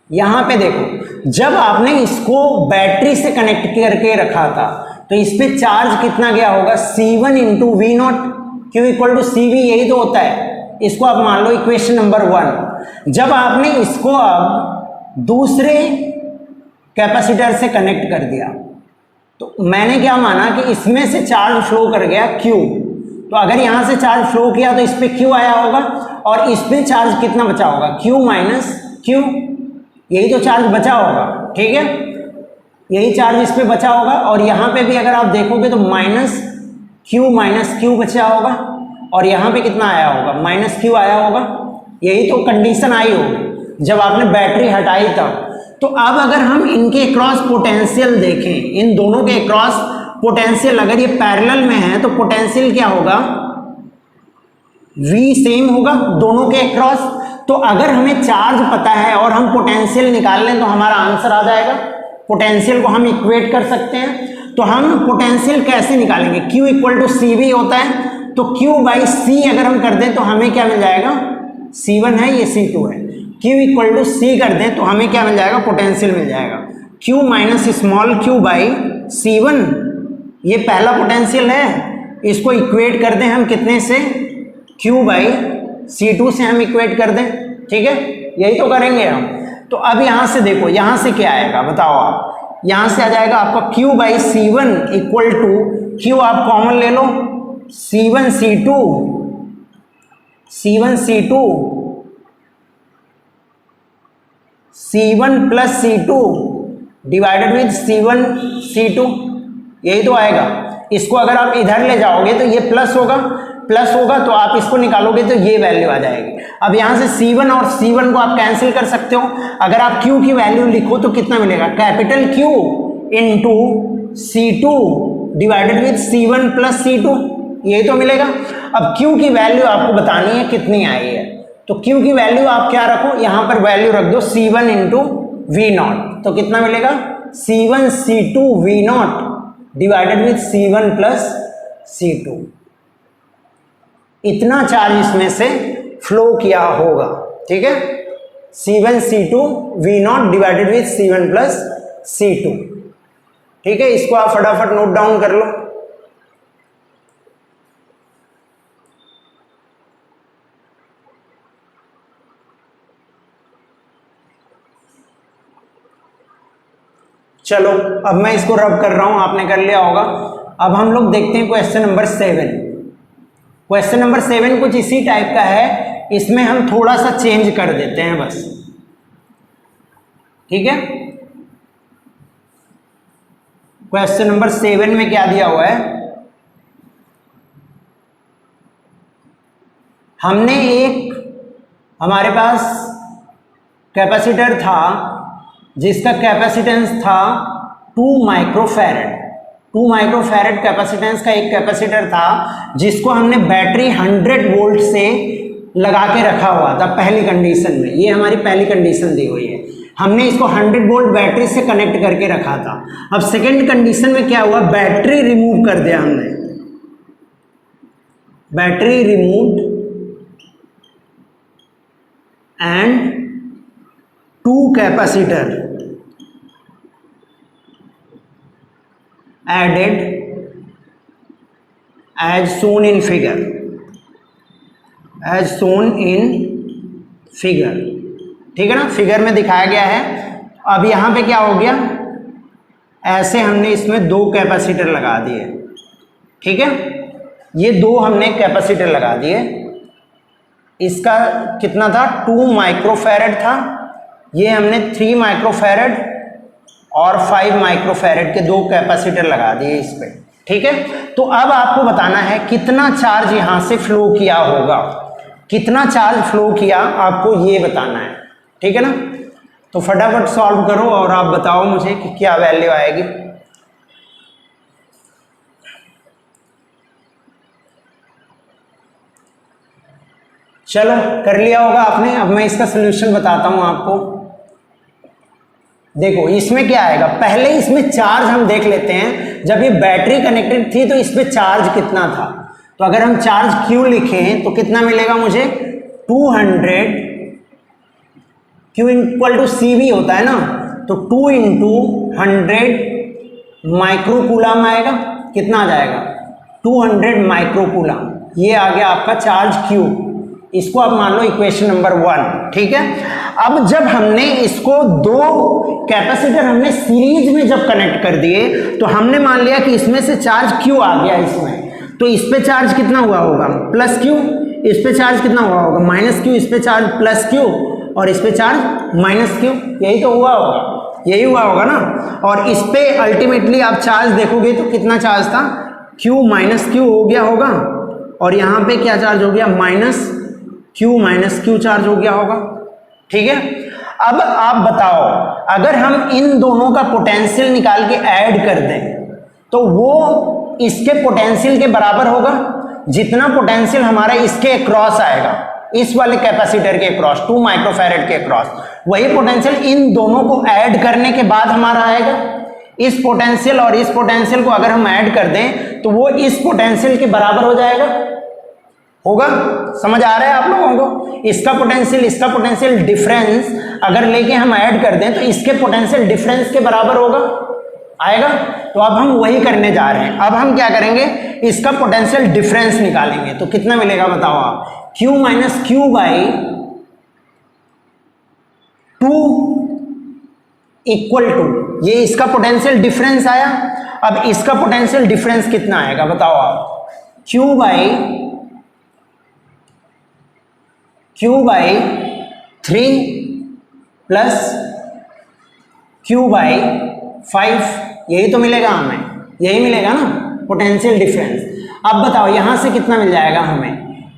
यहां पे देखो, जब आपने इसको बैटरी से कनेक्ट करके रखा था तो इस पे चार्ज कितना गया होगा, C1 into V0, Q equal to CV, यही तो होता है। इसको आप मान लो इक्वेशन नंबर 1। जब आपने इसको अब दूसरे कैपेसिटर से कनेक्ट कर दिया तो मैंने क्या माना कि इसमें से चार्ज फ्लो कर गया Q। तो अगर यहां से चार्ज फ्लो किया तो इस पे Q आया होगा और इस पे चार्ज कितना बचा होगा, Q माइनस Q, यही तो चार्ज बचा होगा। ठीक है, यही चार्ज इस पे बचा होगा और यहाँ पे भी अगर आप देखोगे तो माइनस Q बचा होगा और यहाँ पे कितना आया होगा, माइनस Q आया होगा। यही तो कंडीशन आई होगी जब आपने बैटरी हटाई तब। तो अब अगर हम इनके क्रॉस पोटेंशियल देखें, इन दोनों के क्रॉस पोटेंशियल अगर ये पैरेलल में है तो पोटेंशियल क्या होगा, V सेम होगा दोनों के क्रॉस। तो अगर हमें चार्ज पता है और हम पोटेंशियल निकाल लें तो हमारा आंसर आ जाएगा। पोटेंशियल को हम इक्वेट कर सकते हैं। तो हम पोटेंशियल कैसे निकालेंगे, Q इक्वल टू CV होता है, तो Q बाई C अगर हम कर दें तो हमें क्या मिल जाएगा, C1 है, ये C2 है, Q इक्वल टू C कर दें तो हमें क्या मिल जाएगा, पोटेंशियल मिल जाएगा। Q minus small q by C1, ये पहला पोटेंशियल है, इसको इक्वेट कर दें हम कितने से, Q बाई C2 से हम इक्वेट कर दें। ठीक है, यही तो करेंगे हम। तो अब यहां से देखो, यहां से क्या आएगा बताओ आप, यहां से आ जाएगा आपका Q by C1 equal to, Q आप कॉमन ले लो, C1 C1 plus C2 divided with C1 C2, यही तो आएगा। इसको अगर आप इधर ले जाओगे तो ये प्लस होगा तो आप इसको निकालोगे तो ये वैल्यू आ जाएगी। अब यहां से C1 और C1 को आप कैंसिल कर सकते हो। अगर आप Q की वैल्यू लिखो तो कितना मिलेगा, capital Q into C2 divided with C1 plus C2, यही तो मिलेगा। अब Q की वैल्यू आपको बतानी है कितनी आई है, तो Q की वैल्यू आप क्या रखो, यहां पर वैल्यू रख दो C1 इंटू V0, तो कितना मिलेगा, C1 C2 V0 divided with C1 plus C2। इतना चार्ज इसमें से फ्लो किया होगा। ठीक है, C1 C2 V0 divided with C1 plus C2। ठीक है, इसको आप फटाफट नोट डाउन कर लो। चलो अब मैं इसको रब कर रहा हूं, आपने कर लिया होगा। अब हम लोग देखते हैं क्वेश्चन नंबर 7। क्वेश्चन नंबर 7 कुछ इसी टाइप का है, इसमें हम थोड़ा सा चेंज कर देते हैं बस। ठीक है, क्वेश्चन नंबर 7 में क्या दिया हुआ है, हमने हमारे पास कैपेसिटर था जिसका कैपेसिटेंस था 2 माइक्रोफैरड। 2 माइक्रोफैरड कैपेसिटेंस का एक कैपेसिटर था जिसको हमने बैटरी 100 वोल्ट से लगा के रखा हुआ था पहली कंडीशन में। ये हमारी पहली कंडीशन दी हुई है, हमने इसको 100 वोल्ट बैटरी से कनेक्ट करके रखा था। अब सेकंड कंडीशन में क्या हुआ, बैटरी रिमूव कर दिया हमने, battery removed and 2 capacitor added as shown in figure, as shown in figure। ठीक है ना, फिगर में दिखाया गया है। अब यहां पे क्या हो गया, ऐसे हमने इसमें 2 कैपेसिटर लगा दिए। ठीक है, ये 2 हमने कैपेसिटर लगा दिए। इसका कितना था, 2 माइक्रोफैरड था, ये हमने 3 माइक्रोफैरड और 5 माइक्रोफैरड के 2 कैपेसिटर लगा दिए इस पे। ठीक है, तो अब आपको बताना है कितना चार्ज यहां से फ्लो किया होगा, कितना चार्ज फ्लो किया आपको ये बताना है। ठीक है ना, तो फटाफट सॉल्व करो और आप बताओ मुझे कि क्या वैल्यू आएगी। चलो कर लिया होगा आपने। अब मैं इसका सलूशन बताता हूं आपको। देखो इसमें क्या आएगा, पहले इसमें चार्ज हम देख लेते हैं। जब ये बैटरी कनेक्टेड थी तो इसमें चार्ज कितना था, तो अगर हम चार्ज Q लिखें तो कितना मिलेगा मुझे, 200 Q इक्वल टू CV होता है ना, तो 2 इंटू 100 माइक्रोकूलम आएगा। कितना आ जाएगा, 200 माइक्रोकूलम। ये आ गया आपका चार्ज Q। इसको आप मान लो इक्वेशन नंबर 1। ठीक है, अब जब हमने इसको 2 कैपेसिटर हमने सीरीज में जब कनेक्ट कर दिए तो हमने मान लिया कि इसमें से चार्ज Q आ गया इसमें, तो इस पे चार्ज कितना हुआ होगा, प्लस Q। इस पे चार्ज कितना हुआ होगा, माइनस Q। इस पे चार्ज प्लस Q और इस पे चार्ज माइनस Q। यही तो हुआ होगा, यही हुआ होगा ना। और इस पे अल्टीमेटली आप चार्ज देखोगे तो कितना चार्ज था, Q माइनस Q हो गया होगा, और यहाँ पे क्या चार्ज हो गया, माइनस Q चार्ज हो गया होगा। ठीक है, अब आप बताओ अगर हम इन दोनों का पोटेंशियल निकाल के ऐड कर दें तो वो इसके पोटेंशियल के बराबर होगा। जितना पोटेंशियल हमारा इसके अक्रॉस आएगा, इस वाले कैपेसिटर के अक्रॉस 2 माइक्रोफैरड के अक्रॉस, वही पोटेंशियल इन दोनों को ऐड करने के बाद हमारा आएगा। इस पोटेंशियल और इस पोटेंशियल को अगर हम ऐड कर दें तो वो इस पोटेंशियल के बराबर हो जाएगा, होगा। समझ आ रहा है आप लोगों को, इसका पोटेंशियल डिफरेंस अगर लेके हम ऐड कर दें तो इसके पोटेंशियल डिफरेंस के बराबर होगा, आएगा। तो अब हम वही करने जा रहे हैं। अब हम क्या करेंगे, इसका पोटेंशियल डिफरेंस निकालेंगे। तो कितना मिलेगा बताओ आप, Q minus Q by 2 equal to, ये इसका पोटेंशियल डिफरेंस आया। अब इसका पोटेंशियल डिफरेंस कितना आएगा बताओ आप, Q by 3 plus Q by 5, यही तो मिलेगा हमें, यही मिलेगा ना पोटेंशियल डिफरेंस। अब बताओ यहां से कितना मिल जाएगा हमें,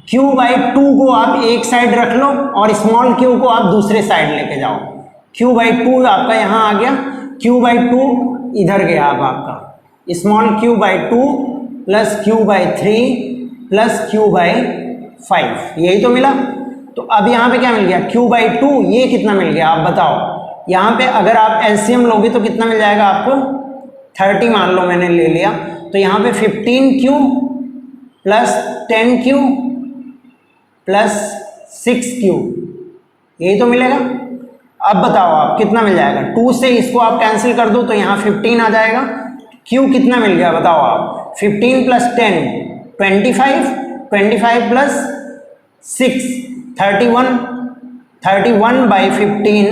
Q बाई 2 को आप एक साइड रख लो और स्मॉल q को आप दूसरे साइड लेके जाओ। Q बाई 2 आपका यहां आ गया, Q बाई 2 इधर गया। अब आपका small q by 2 plus Q by 3 plus Q by 5, यही तो मिला। तो अब यहाँ पे क्या मिल गया, Q बाई 2, ये कितना मिल गया आप बताओ। यहाँ पे अगर आप एलसीएम लोगे तो कितना मिल जाएगा आपको, 30 मान लो मैंने ले लिया, तो यहाँ पे 15Q plus 10Q plus 6Q, यही तो मिलेगा। अब बताओ आप कितना मिल जाएगा, 2 से इसको आप कैंसिल कर दो तो यहाँ 15 आ जाएगा। क्यू कितना मिल गया बताओ आप, 15 प्लस 10 25, 25 प्लस 6 31, 31/15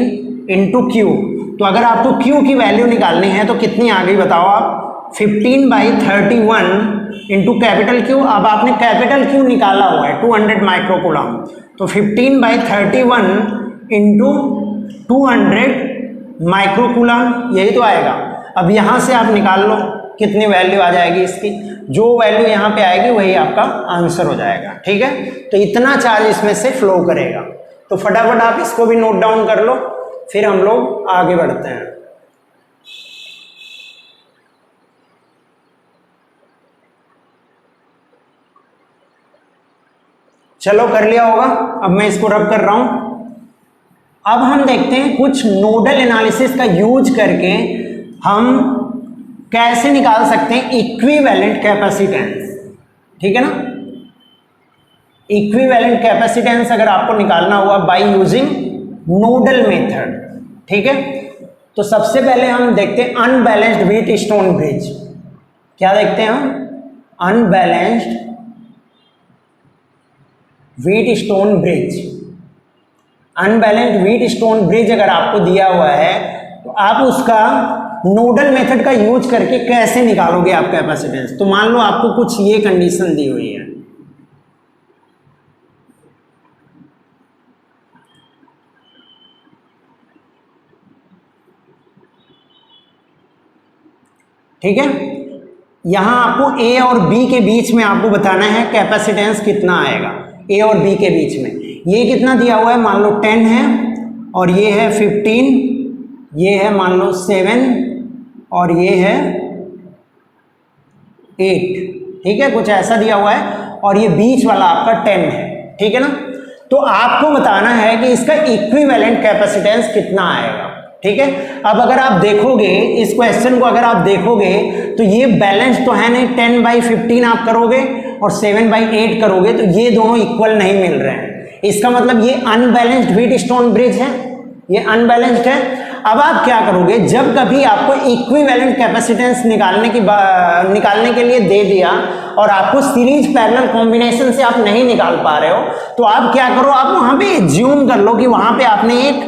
इंटू क्यू। तो अगर आपको क्यू की वैल्यू निकालनी है तो कितनी आ गई बताओ आप, 15/31 इंटू कैपिटल क्यू। अब आपने कैपिटल क्यू निकाला हुआ है 200 माइक्रोकूलम, तो 15/31 इंटू 200 माइक्रोकूलम, यही तो आएगा। अब यहाँ से आप निकाल लो कितनी वैल्यू आ जाएगी इसकी, जो वैल्यू यहाँ पे आएगी वही आपका आंसर हो जाएगा। ठीक है, तो इतना चार्ज इसमें से फ्लो करेगा। तो फटाफट आप इसको भी नोट डाउन कर लो, फिर हम लोग आगे बढ़ते हैं। चलो कर लिया होगा, अब मैं इसको रब कर रहा हूं। अब हम देखते हैं कुछ नोडल एनालिसिस का यूज करके हम कैसे निकाल सकते हैं इक्विवेलेंट कैपेसिटेंस। ठीक है ना, इक्विवेलेंट कैपेसिटेंस अगर आपको निकालना हुआ बाय यूजिंग नोडल मेथड। ठीक है, तो सबसे पहले हम देखते हैं अनबैलेंस्ड व्हीटस्टोन ब्रिज। क्या देखते हैं हम, unbalanced Wheatstone bridge. Unbalanced Wheatstone bridge अगर आपको दिया हुआ है तो आप उसका नोडल मेथड का यूज करके कैसे निकालोगे आप कैपेसिटेंस। तो मान लो आपको कुछ ये कंडीशन दी हुई है, ठीक है, यहां आपको ए और बी के बीच में आपको बताना है कैपेसिटेंस कितना आएगा। ए और बी के बीच में ये कितना दिया हुआ है, मान लो 10 है और ये है 15, ये है मान लो 7 और ये है 8। ठीक है, कुछ ऐसा दिया हुआ है और ये बीच वाला आपका 10 है। ठीक है ना, तो आपको बताना है कि इसका इक्विवेलेंट कैपेसिटेंस कितना आएगा। ठीक है, अब अगर आप देखोगे इस क्वेश्चन को, अगर आप देखोगे तो ये बैलेंस तो है नहीं, 10/15 आप करोगे और 7/8 करोगे तो ये दोनों इक्वल नहीं मिल रहे हैं। इसका मतलब ये अनबैलेंस्ड व्हीटस्टोन ब्रिज है, ये अनबैलेंस्ड है। अब आप क्या करोगे, जब कभी आपको इक्विवेलेंट कैपेसिटेंस निकालने के लिए दे दिया और आपको सीरीज पैरेलल कॉम्बिनेशन से आप नहीं निकाल पा रहे हो, तो आप क्या करो, आप वहां पे ज्यूम कर लो कि वहां पे आपने एक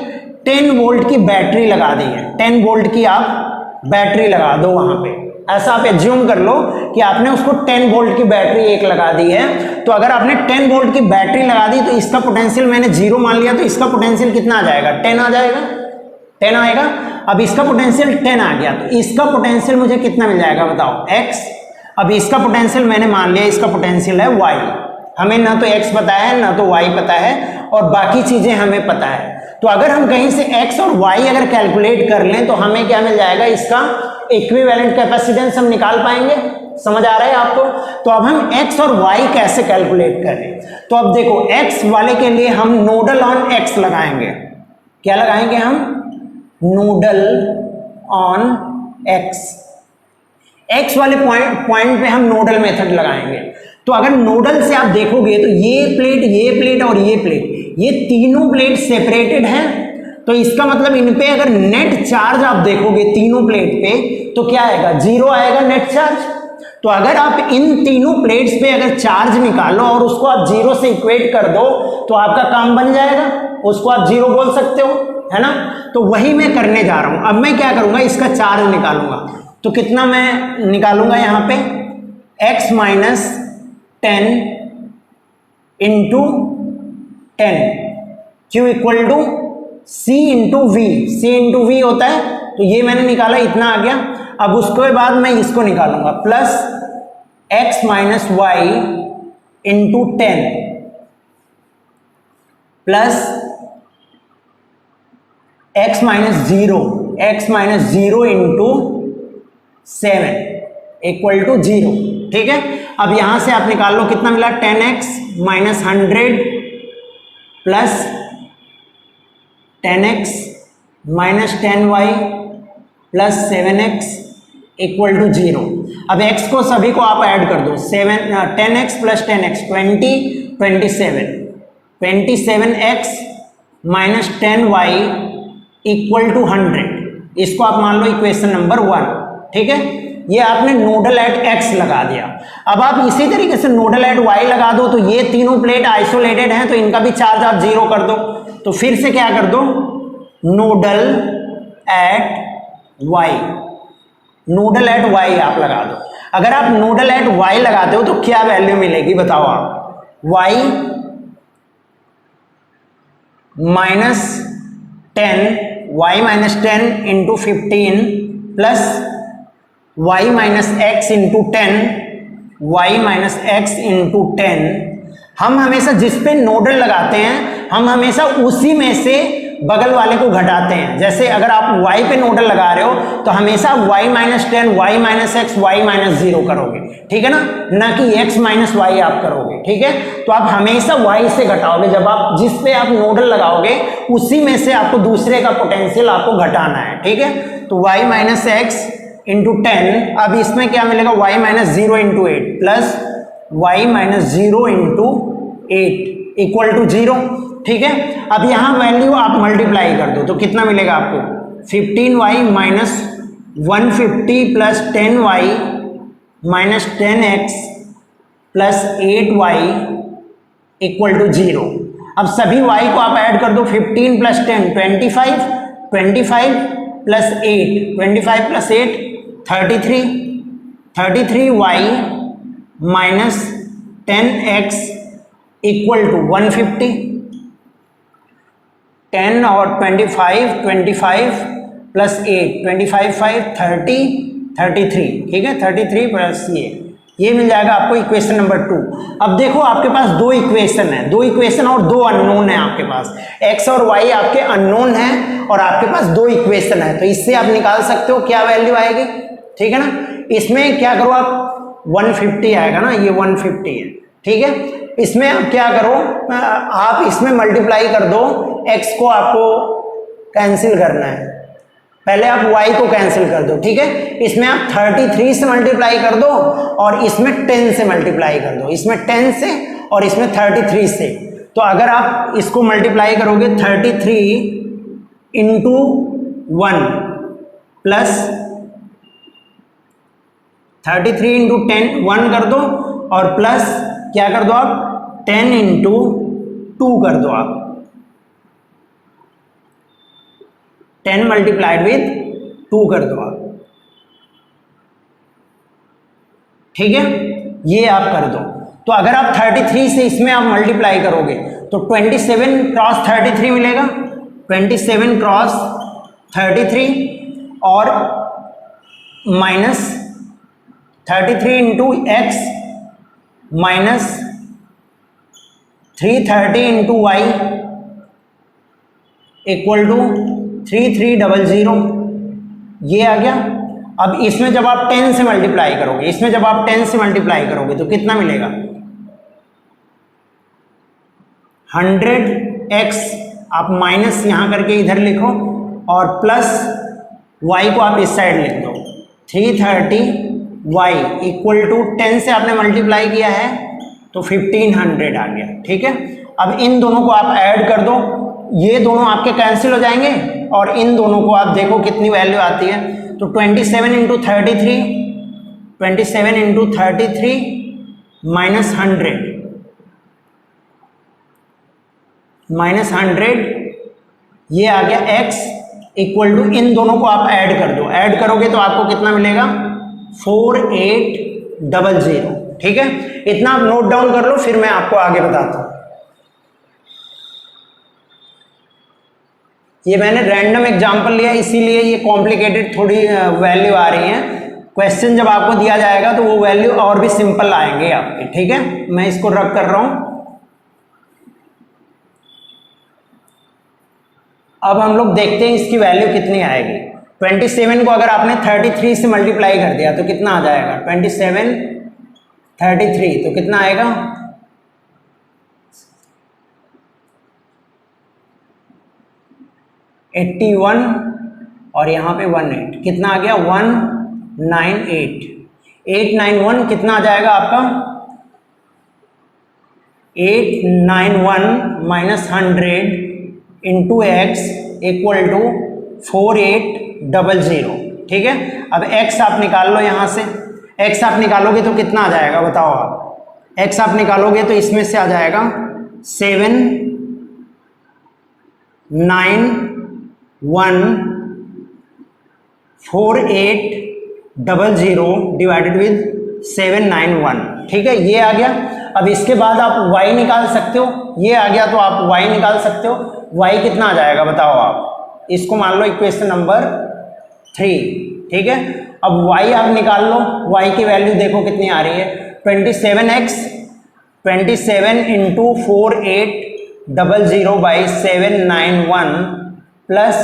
10 वोल्ट की बैटरी लगा दी है, 10 वोल्ट की आप बैटरी लगा दो वहां पे। ऐसा आप एज्यूम कर लो कि आपने उसको 10 वोल्ट की बैटरी एक लगा दी है। तो अगर आपने 10 वोल्ट की बैटरी लगा दी तो इसका पोटेंशियल मैंने 0 मान लिया, तो इसका पोटेंशियल कितना आ जाएगा, 10 आ जाएगा, 10 आएगा। अब इसका पोटेंशियल 10 आ गया तो इसका पोटेंशियल मुझे कितना मिल जाएगा बताओ, x। अब इसका पोटेंशियल मैंने मान लिया, इसका पोटेंशियल है y। हमें ना तो x पता है ना तो y पता है और बाकी चीजें हमें पता है। तो अगर हम कहीं से x और y अगर कैलकुलेट कर लें तो हमें क्या मिल जाएगा, इसका इक्विवेलेंट कैपेसिटेंस हम निकाल पाएंगे। समझ आ रहा है आपको। तो अब हम x और y कैसे कैलकुलेट करें, तो अब देखो x वाले के लिए हम नोडल ऑन x लगाएंगे। क्या लगाएंगे हम, नोडल ऑन x। x वाले पॉइंट पे हम नोडल मेथड लगाएंगे। तो अगर नोडल से आप देखोगे तो ये प्लेट और ये प्लेट, ये तीनों प्लेट सेपरेटेड हैं। तो इसका मतलब इन पे अगर नेट चार्ज आप देखोगे तीनों प्लेट पे तो क्या आएगा, 0 आएगा नेट चार्ज। तो अगर आप इन तीनों प्लेट्स पे अगर चार्ज निकालो और उसको आप 0 से इक्वेट कर दो तो आपका काम बन जाएगा, उसको आप 0 बोल सकते हो, है ना। तो वही मैं करने जा रहा हूं। अब मैं क्या करूंगा, इसका चार्ज निकालूंगा। तो कितना मैं निकालूंगा यहाँ पे, x minus 10 into 10 Q equal to C into V. C into V होता है, तो ये मैंने निकाला, इतना आ गया। अब उसके बाद मैं इसको निकालूंगा, plus x minus y into 10 plus x minus 0 into 7 equal to 0। ठीक है, अब यहां से आप निकाल लो कितना मिला, 10x minus 100 plus 10x minus 10y plus 7x equal to 0। अब x को सभी को आप ऐड कर दो, 10x plus 10x 27x minus 10y equal to 100, इसको आप मान लो इक्वेशन नंबर 1, ठीक है। ये आपने नोडल एट x लगा दिया। अब आप इसी तरीके से नोडल एट y लगा दो, तो ये तीनों प्लेट आइसोलेटेड हैं तो इनका भी चार्ज आप 0 कर दो। तो फिर से क्या कर दो, nodal at y, nodal at y आप लगा दो। अगर आप नोडल एट y लगाते हो तो क्या वैल्यू मिलेगी बताओ आप, y minus 10 into 15 plus y minus x into 10, y minus x into 10। हम हमेशा जिस पे नोडल लगाते हैं हम हमेशा उसी में से बगल वाले को घटाते हैं। जैसे अगर आप y पे नोडल लगा रहे हो तो हमेशा y minus 10, y minus x, y minus 0 करोगे, ठीक है ना कि x माइनस वाई आप करोगे, ठीक है। तो आप हमेशा y से घटाओगे, जब आप जिस पे आप नोडल लगाओगे उसी में से आपको दूसरे का पोटेंशियल आपको घटाना है, ठीक है। तो y माइनस एक्स इंटू 10, अब इसमें क्या मिलेगा, y minus 0 into 8 plus y minus 0 into 8 equal to 0, ठीक है। अब यहां वैल्यू आप मल्टीप्लाई कर दो तो कितना मिलेगा आपको, 15y minus 150 plus 10y minus 10x plus 8y equal to 0। अब सभी y को आप ऐड कर दो, 15 plus 10 25, 25 plus 8 25 plus 8 33, 33y minus 10x equal to 150, 10 और 25 25 प्लस 8 25 5 30 33, ठीक है। 33 प्लस ये मिल जाएगा आपको इक्वेशन नंबर 2। अब देखो आपके पास दो इक्वेशन है, दो इक्वेशन और दो अननोन है आपके पास, x और y आपके अननोन है और आपके पास दो इक्वेशन है, तो इससे आप निकाल सकते हो क्या वैल्यू आएगी, ठीक है ना। इसमें क्या करो आप, 150 आएगा ना, ये 150 है, ठीक है। इसमें आप क्या करो, आप इसमें मल्टीप्लाई कर दो, x को आपको कैंसिल करना है, पहले आप y को कैंसिल कर दो, ठीक है। इसमें आप 33 से मल्टीप्लाई कर दो और इसमें 10 से मल्टीप्लाई कर दो, इसमें 10 से और इसमें 33 से। तो अगर आप इसको मल्टीप्लाई करोगे 33 इंटू 1 प्लस 33 इंटू 10 1 कर दो और प्लस क्या कर दो आप 10 इंटू 2 कर दो आप, 10 मल्टीप्लाइड विथ 2 कर दो आप, ठीक है। ये आप कर दो। तो अगर आप 33 से इसमें आप मल्टीप्लाई करोगे तो 27 क्रॉस 33 मिलेगा, 27 क्रॉस 33 और minus 33 into x minus 330 into y equal to 3300, ये आ गया। अब इसमें जब आप 10 से मल्टीप्लाई करोगे, इसमें जब आप 10 से मल्टीप्लाई करोगे तो कितना मिलेगा, 100x आप माइनस यहां करके इधर लिखो और प्लस y को आप इस साइड लिख दो, 330y इक्वल टू 10 से आपने मल्टीप्लाई किया है तो 1500 आ गया, ठीक है। अब इन दोनों को आप ऐड कर दो, ये दोनों आपके कैंसिल हो जाएंगे और इन दोनों को आप देखो कितनी वैल्यू आती है, तो 27 इंटू 33, 27 इंटू 33 माइनस 100 ये आ गया x इक्वल टू, इन दोनों को आप ऐड कर दो, ऐड करोगे तो आपको कितना मिलेगा 4800, ठीक है। इतना आप नोट डाउन कर लो, फिर मैं आपको आगे बताता हूं। ये मैंने रैंडम एग्जांपल लिया इसीलिए ये कॉम्प्लिकेटेड थोड़ी वैल्यू आ रही है। क्वेश्चन जब आपको दिया जाएगा तो वो वैल्यू और भी सिंपल आएंगे आपके, ठीक है। मैं इसको रब कर रहा हूं। अब हम लोग देखते हैं इसकी वैल्यू कितनी आएगी। 27 को अगर आपने 33 से मल्टीप्लाई कर दिया तो कितना आ जाएगा, 27 33 तो कितना आएगा 81 और यहाँ पे 18, कितना आ गया 198, 891 कितना आ जाएगा आपका 891 minus 100 into x equal to 4800, ठीक है। अब x आप निकाल लो यहाँ से, x आप निकालोगे तो कितना आ जाएगा बताओ आप, x आप निकालोगे तो इसमें से आ जाएगा 7914800 डिवाइडेड विद 791, ठीक है, ये आ गया। अब इसके बाद आप y निकाल सकते हो, ये आ गया तो आप y निकाल सकते हो। y कितना आ जाएगा बताओ आप, इसको मान लो इक्वेशन नंबर 3, ठीक है। अब y आप निकाल लो, y की वैल्यू देखो कितनी आ रही है, 27 into 4800/791 plus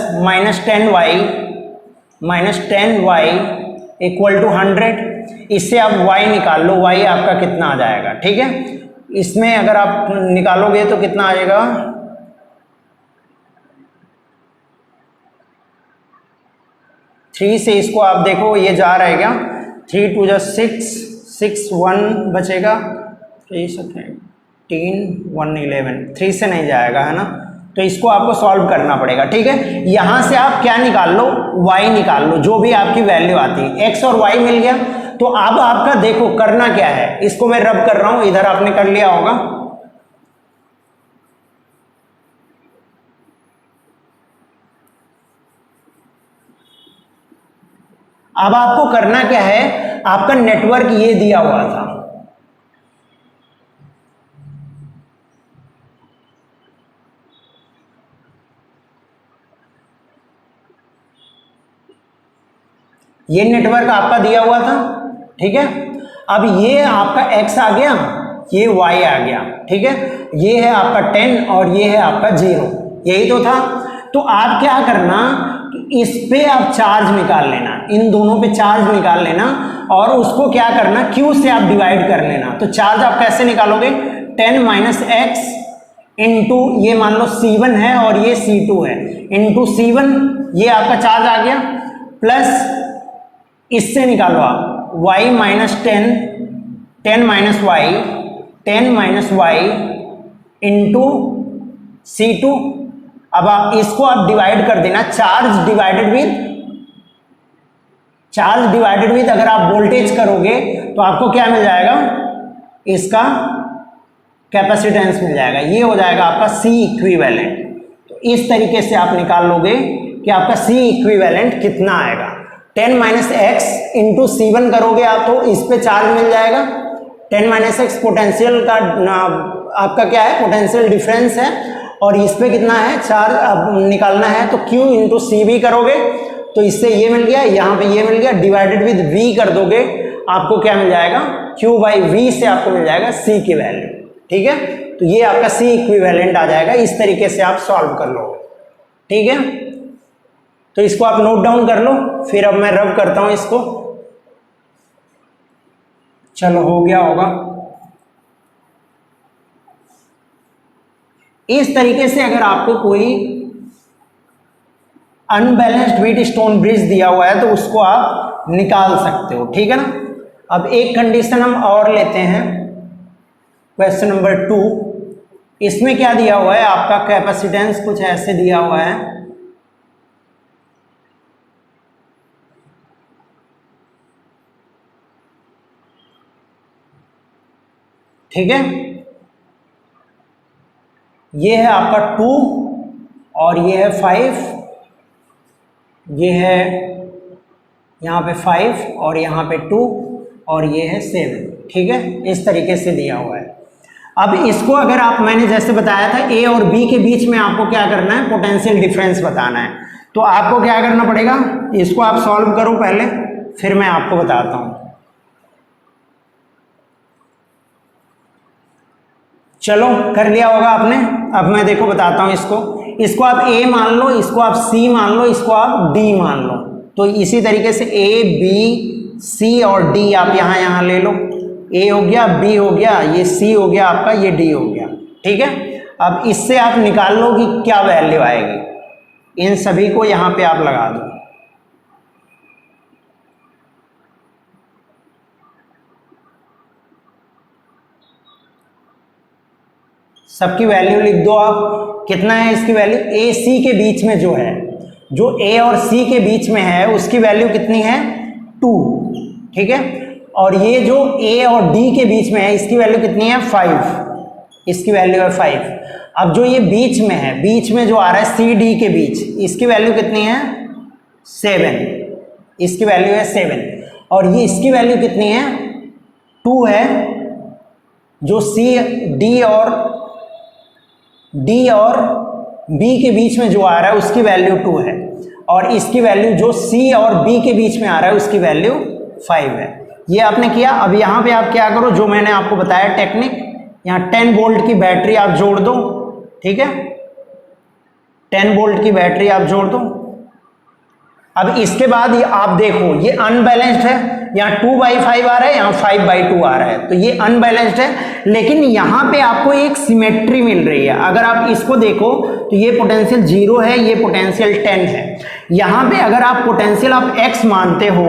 -10y equal to 100। इससे आप y निकाल लो, y आपका कितना आ जाएगा, ठीक है। इसमें अगर आप निकालोगे तो कितना आ जाएगा, 3 से इसको आप देखो ये जा रहेगा, 3 2 6 6 1 बचेगा, 3 1 11, 3 से नहीं जाएगा है ना, तो इसको आपको सॉल्व करना पड़ेगा, ठीक है। यहां से आप क्या निकाल लो, y निकाल लो, जो भी आपकी वैल्यू आती है, x और y मिल गया। तो अब आपका देखो करना क्या है, इसको मैं रब कर रहा हूं, इधर आपने कर लिया होगा, अब आपको करना क्या है, आपका नेटवर्क ये दिया हुआ था, ये नेटवर्क आपका दिया हुआ था, ठीक है। अब ये आपका x आ गया, ये y आ गया, ठीक है, ये है आपका 10 और ये है आपका 0, यही तो था। तो आप क्या करना, इस पे आप चार्ज निकाल लेना, इन दोनों पे चार्ज निकाल लेना और उसको क्या करना, q से आप डिवाइड कर लेना। तो चार्ज आप कैसे निकालोगे, 10 - x इंटू ये मान लो C1 है और ये C2 है, इंटू C1, ये आपका चार्ज आ गया, प्लस इससे निकालो आप y - 10 - y इंटू C2। अब आप इसको आप डिवाइड कर देना, चार्ज डिवाइडेड विद अगर आप वोल्टेज करोगे तो आपको क्या मिल जाएगा, इसका कैपेसिटेंस मिल जाएगा, ये हो जाएगा आपका C इक्विवेलेंट। तो इस तरीके से आप निकाल लोगे कि आपका C इक्विवेलेंट कितना आएगा। 10 - x इंटू C1 करोगे आप तो इस पे चार्ज मिल जाएगा, 10 - x पोटेंशियल का आपका क्या है, पोटेंशियल डिफरेंस है, और इस पे कितना है चार्ज अब निकालना है, तो q इंटू सी भी करोगे तो इससे ये मिल गया, यहाँ पे ये मिल गया, डिवाइडेड विद v कर दोगे, आपको क्या मिल जाएगा, q/v से आपको मिल जाएगा c की वैल्यू, ठीक है। तो ये आपका c इक्विवेलेंट आ जाएगा, इस तरीके से आप सॉल्व कर लोगे, ठीक है। तो इसको आप नोट डाउन कर लो, फिर अब मैं रब करता हूं इसको, चलो हो गया होगा। इस तरीके से अगर आपको कोई अनबैलेंस्ड व्हीट स्टोन ब्रिज दिया हुआ है तो उसको आप निकाल सकते हो, ठीक है ना। अब एक कंडीशन हम और लेते हैं, क्वेश्चन नंबर 2। इसमें क्या दिया हुआ है, आपका कैपेसिटेंस कुछ ऐसे दिया हुआ है, ठीक है, ये है आपका 2 और ये है 5, ये है यहाँ पे 5 और यहाँ पे 2 और ये है 7, ठीक है, इस तरीके से दिया हुआ है। अब इसको अगर आप, मैंने जैसे बताया था A और B के बीच में आपको क्या करना है, पोटेंशियल डिफरेंस बताना है, तो आपको क्या करना पड़ेगा, इसको आप सॉल्व करो पहले, फिर मैं आपको बताता हूँ। चलो कर लिया होगा आपने, अब मैं देखो बताता हूँ इसको आप A मान लो, इसको आप C मान लो, इसको आप D मान लो। तो इसी तरीके से A B C और D आप यहाँ ले लो, A हो गया, B हो गया, ये C हो गया आपका, ये D हो गया, ठीक है। अब इससे आप निकाल लो कि क्या वैल्यू आएगी, इन सभी को यहाँ पे आप लगा दो। सबकी वैल्यू लिख दो आप, कितना है इसकी वैल्यू, AC के बीच में जो है जो A और C के बीच में है उसकी वैल्यू कितनी है 2, ठीक है। और ये जो A और D के बीच में है इसकी वैल्यू कितनी है 5, इसकी वैल्यू है 5। अब जो ये बीच में है, बीच में जो आ रहा है C D के बीच, इसकी वैल्यू कितनी है 7, इसकी वैल्यू है 7। और ये इसकी वैल्यू कितनी है 2 है। जो D और B के बीच में जो आ रहा है उसकी वैल्यू 2 है, और इसकी वैल्यू जो C और B के बीच में आ रहा है उसकी वैल्यू 5 है। ये आपने किया। अब यहाँ पे आप क्या करो, जो मैंने आपको बताया टेक्निक, यहाँ 10 वोल्ट की बैटरी आप जोड़ दो, ठीक है, 10 वोल्ट की बैटरी आप जोड़ दो। अब इसके बाद ये आप देखो ये अनबैलेंस्ड है, यहाँ 2/5 आ रहा है, यहाँ 5/2 आ रहा है, तो ये अनबैलेंस्ड है। लेकिन यहाँ पे आपको एक सिमेट्री मिल रही है। अगर आप इसको देखो तो ये पोटेंशियल 0 है, ये पोटेंशियल 10 है। यहाँ पे अगर आप पोटेंशियल आप x मानते हो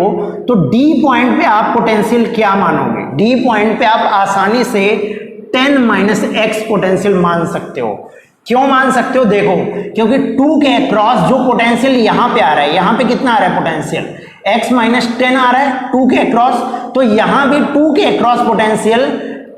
तो D पॉइंट पे आप पोटेंशियल क्या मानोगे? D पॉइंट पे आप आसानी से 10 - x पोटेंशियल मान सकते हो। क्यों मान सकते हो? देखो, क्योंकि 2 के अक्रॉस जो पोटेंशियल यहाँ पे आ रहा है, यहाँ पे कितना आ रहा है पोटेंशियल x - 10 आ रहा है 2 के अक्रॉस, तो यहाँ भी 2 के अक्रॉस पोटेंशियल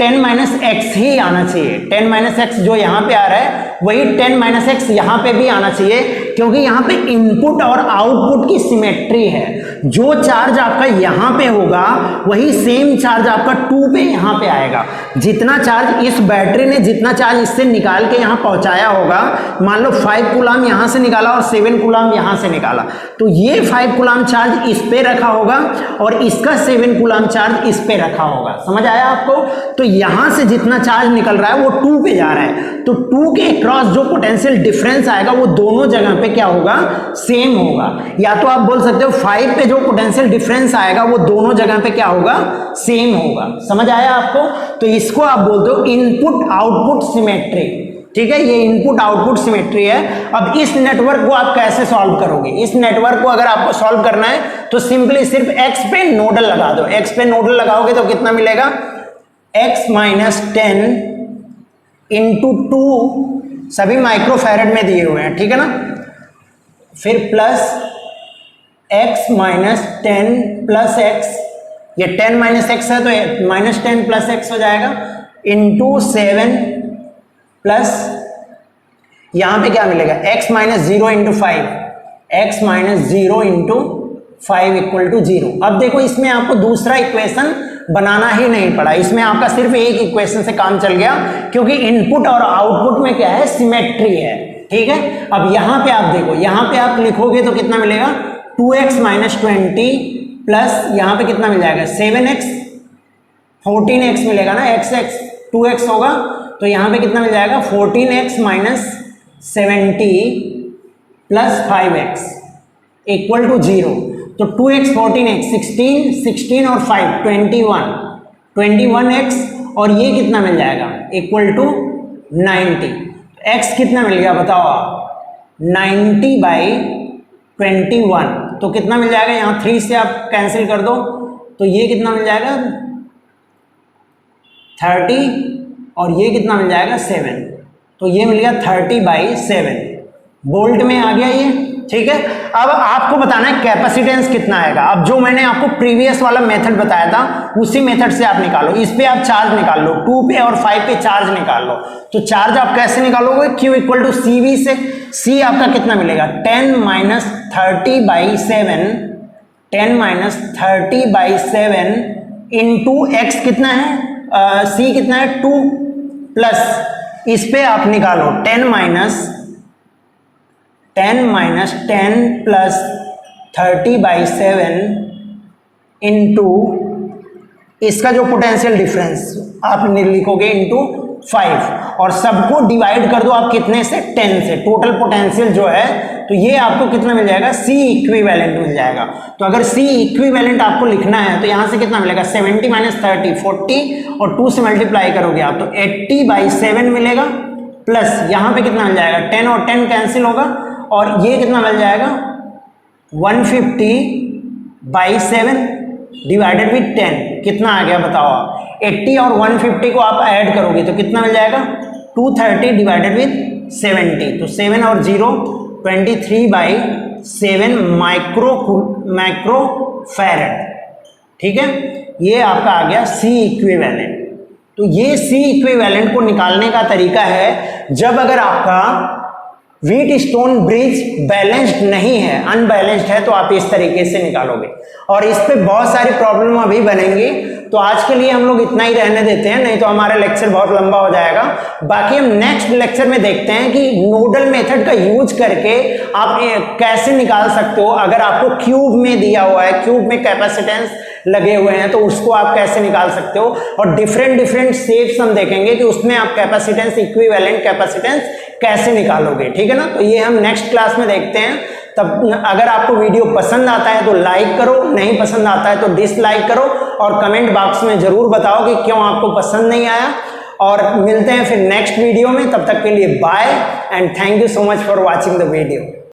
10 - x ही आना चाहिए। 10 - x जो यहाँ पे आ रहा है वही 10 - x यहाँ पे भी आना चाहिए, क्योंकि यहाँ पे इनपुट और आउटपुट की सिमेट्री है। जो चार्ज आपका यहाँ पे होगा वही सेम चार्ज आपका 2 पे यहाँ पे आएगा। जितना चार्ज इस बैटरी ने जितना चार्ज इससे निकाल के यहाँ पहुँचाया होगा, मान लो 5 कूलाम यहाँ से निकाला और 7 कूलाम यहाँ से निकाला, तो ये 5 कूलाम चार्ज इस पे रखा होगा और इसका 7 कूलाम चार्ज इस पे रखा होगा। समझ आया आपको? तो यहाँ से जितना चार्ज निकल रहा है वो 2 पे जा रहा है, तो 2 के क्रॉस जो पोटेंशियल डिफरेंस आएगा वो दोनों जगह पे क्या होगा? सेम होगा। या तो आप बोल सकते हो 5 पे जो पोटेंशियल डिफरेंस आएगा वो दोनों जगह पे क्या होगा? सेम होगा। समझ आया आपको? तो इसको आप बोलते हो इनपुट आउटपुट सिमेट्री, ठीक है, ये इनपुट आउटपुट सिमेट्री है। अब इस नेटवर्क को आप कैसे सॉल्व करोगे? इस नेटवर्क को अगर आपको सॉल्व करना है तो सिंपली सिर्फ x पे नोडल लगा दो। x पे नोडल लगाओगे तो कितना मिलेगा? x - 10 इंटू 2, सभी माइक्रोफैरड में दिए हुए हैं, ठीक है ना, फिर प्लस x - 10 प्लस x, ये 10 - x है तो -10 प्लस x हो जाएगा, इंटू 7 प्लस यहाँ पे क्या मिलेगा? x - 0 into 5, x - 0 into 5 equal to 0। अब देखो इसमें आपको दूसरा इक्वेशन बनाना ही नहीं पड़ा, इसमें आपका सिर्फ एक इक्वेशन से काम चल गया, क्योंकि इनपुट और आउटपुट में क्या है? सिमेट्री है, ठीक है। अब यहाँ पे आप देखो, यहाँ पे आप लिखोगे तो कितना मिलेगा? 2x - 20 प्लस यहाँ पे कितना मिल जाएगा? 7x, 14x मिलेगा ना, x 2x होगा, तो यहाँ पे कितना मिल जाएगा? 14x - 70 plus 5x equal to 0। तो 2x 14x 16 और 5 21x, और ये कितना मिल जाएगा? Equal to 90। x कितना मिल गया बताओ आप? 90/21, तो कितना मिल जाएगा? यहाँ 3 से आप कैंसिल कर दो तो ये कितना मिल जाएगा? 30, और ये कितना मिल जाएगा? 7, तो ये मिल गया 30/7 वोल्ट में आ गया ये, ठीक है। अब आपको बताना है कैपेसिटेंस कितना आएगा। अब जो मैंने आपको प्रीवियस वाला मेथड बताया था उसी मेथड से आप निकालो। इस पे आप चार्ज निकाल लो, 2 पे और 5 पे चार्ज निकाल लो। तो चार्ज आप कैसे निकालोगे? Q इक्वल टू CV से। C आपका कितना मिलेगा? 10 - 30/7, 10 - 30/7 इंटू x कितना है? C कितना है? 2 प्लस इस पे आप निकालो 10 - 10 प्लस 30/7 इंटू इसका जो पोटेंशियल डिफरेंस आप लिखोगे इंटू 5, और सबको डिवाइड कर दो आप कितने से? 10 से। टोटल पोटेंशियल जो है तो ये आपको कितना मिल जाएगा? C इक्विवेलेंट मिल जाएगा। तो अगर C इक्विवेलेंट आपको लिखना है तो यहाँ से कितना मिलेगा? 70 - 30 40, और 2 से मल्टीप्लाई करोगे आप तो 80/7 मिलेगा, प्लस यहाँ पे कितना मिल जाएगा? 10 और 10 कैंसिल होगा, और ये कितना मिल जाएगा? 150/7 डिवाइडेड विथ 10, कितना आ गया बताओ आप? 80 और 150 को आप ऐड करोगे तो कितना मिल जाएगा? 230 डिवाइडेड विथ 70, तो 7 और 0 23/7 7 माइक्रो फैरेड। ठीक है, ये आपका आ गया C इक्विवेलेंट। तो ये C इक्विवेलेंट को निकालने का तरीका है, जब अगर आपका व्हीट स्टोन ब्रिज बैलेंस्ड नहीं है, अनबैलेंस्ड है, तो आप इस तरीके से निकालोगे। और इस पे बहुत सारी प्रॉब्लम अभी बनेंगी, तो आज के लिए हम लोग इतना ही रहने देते हैं, नहीं तो हमारा लेक्चर बहुत लंबा हो जाएगा। बाकी हम नेक्स्ट लेक्चर में देखते हैं कि नोडल मेथड का यूज करके आप कैसे निकाल सकते हो। अगर आपको क्यूब में दिया हुआ है, क्यूब में कैपेसिटेंस लगे हुए हैं, तो उसको आप कैसे निकाल सकते हो। और डिफरेंट शेप्स हम देखेंगे कि उसमें आप कैपेसिटेंस, इक्विवेलेंट कैपेसिटेंस कैसे निकालोगे। ठीक है ना, तो ये हम नेक्स्ट क्लास में देखते हैं। तब अगर आपको वीडियो पसंद आता है तो लाइक करो, नहीं पसंद आता है तो डिसलाइक करो, और कमेंट बॉक्स में जरूर बताओ कि क्यों आपको पसंद नहीं आया। और मिलते हैं फिर नेक्स्ट वीडियो में, तब तक के लिए bye and thank you so much for watching the video.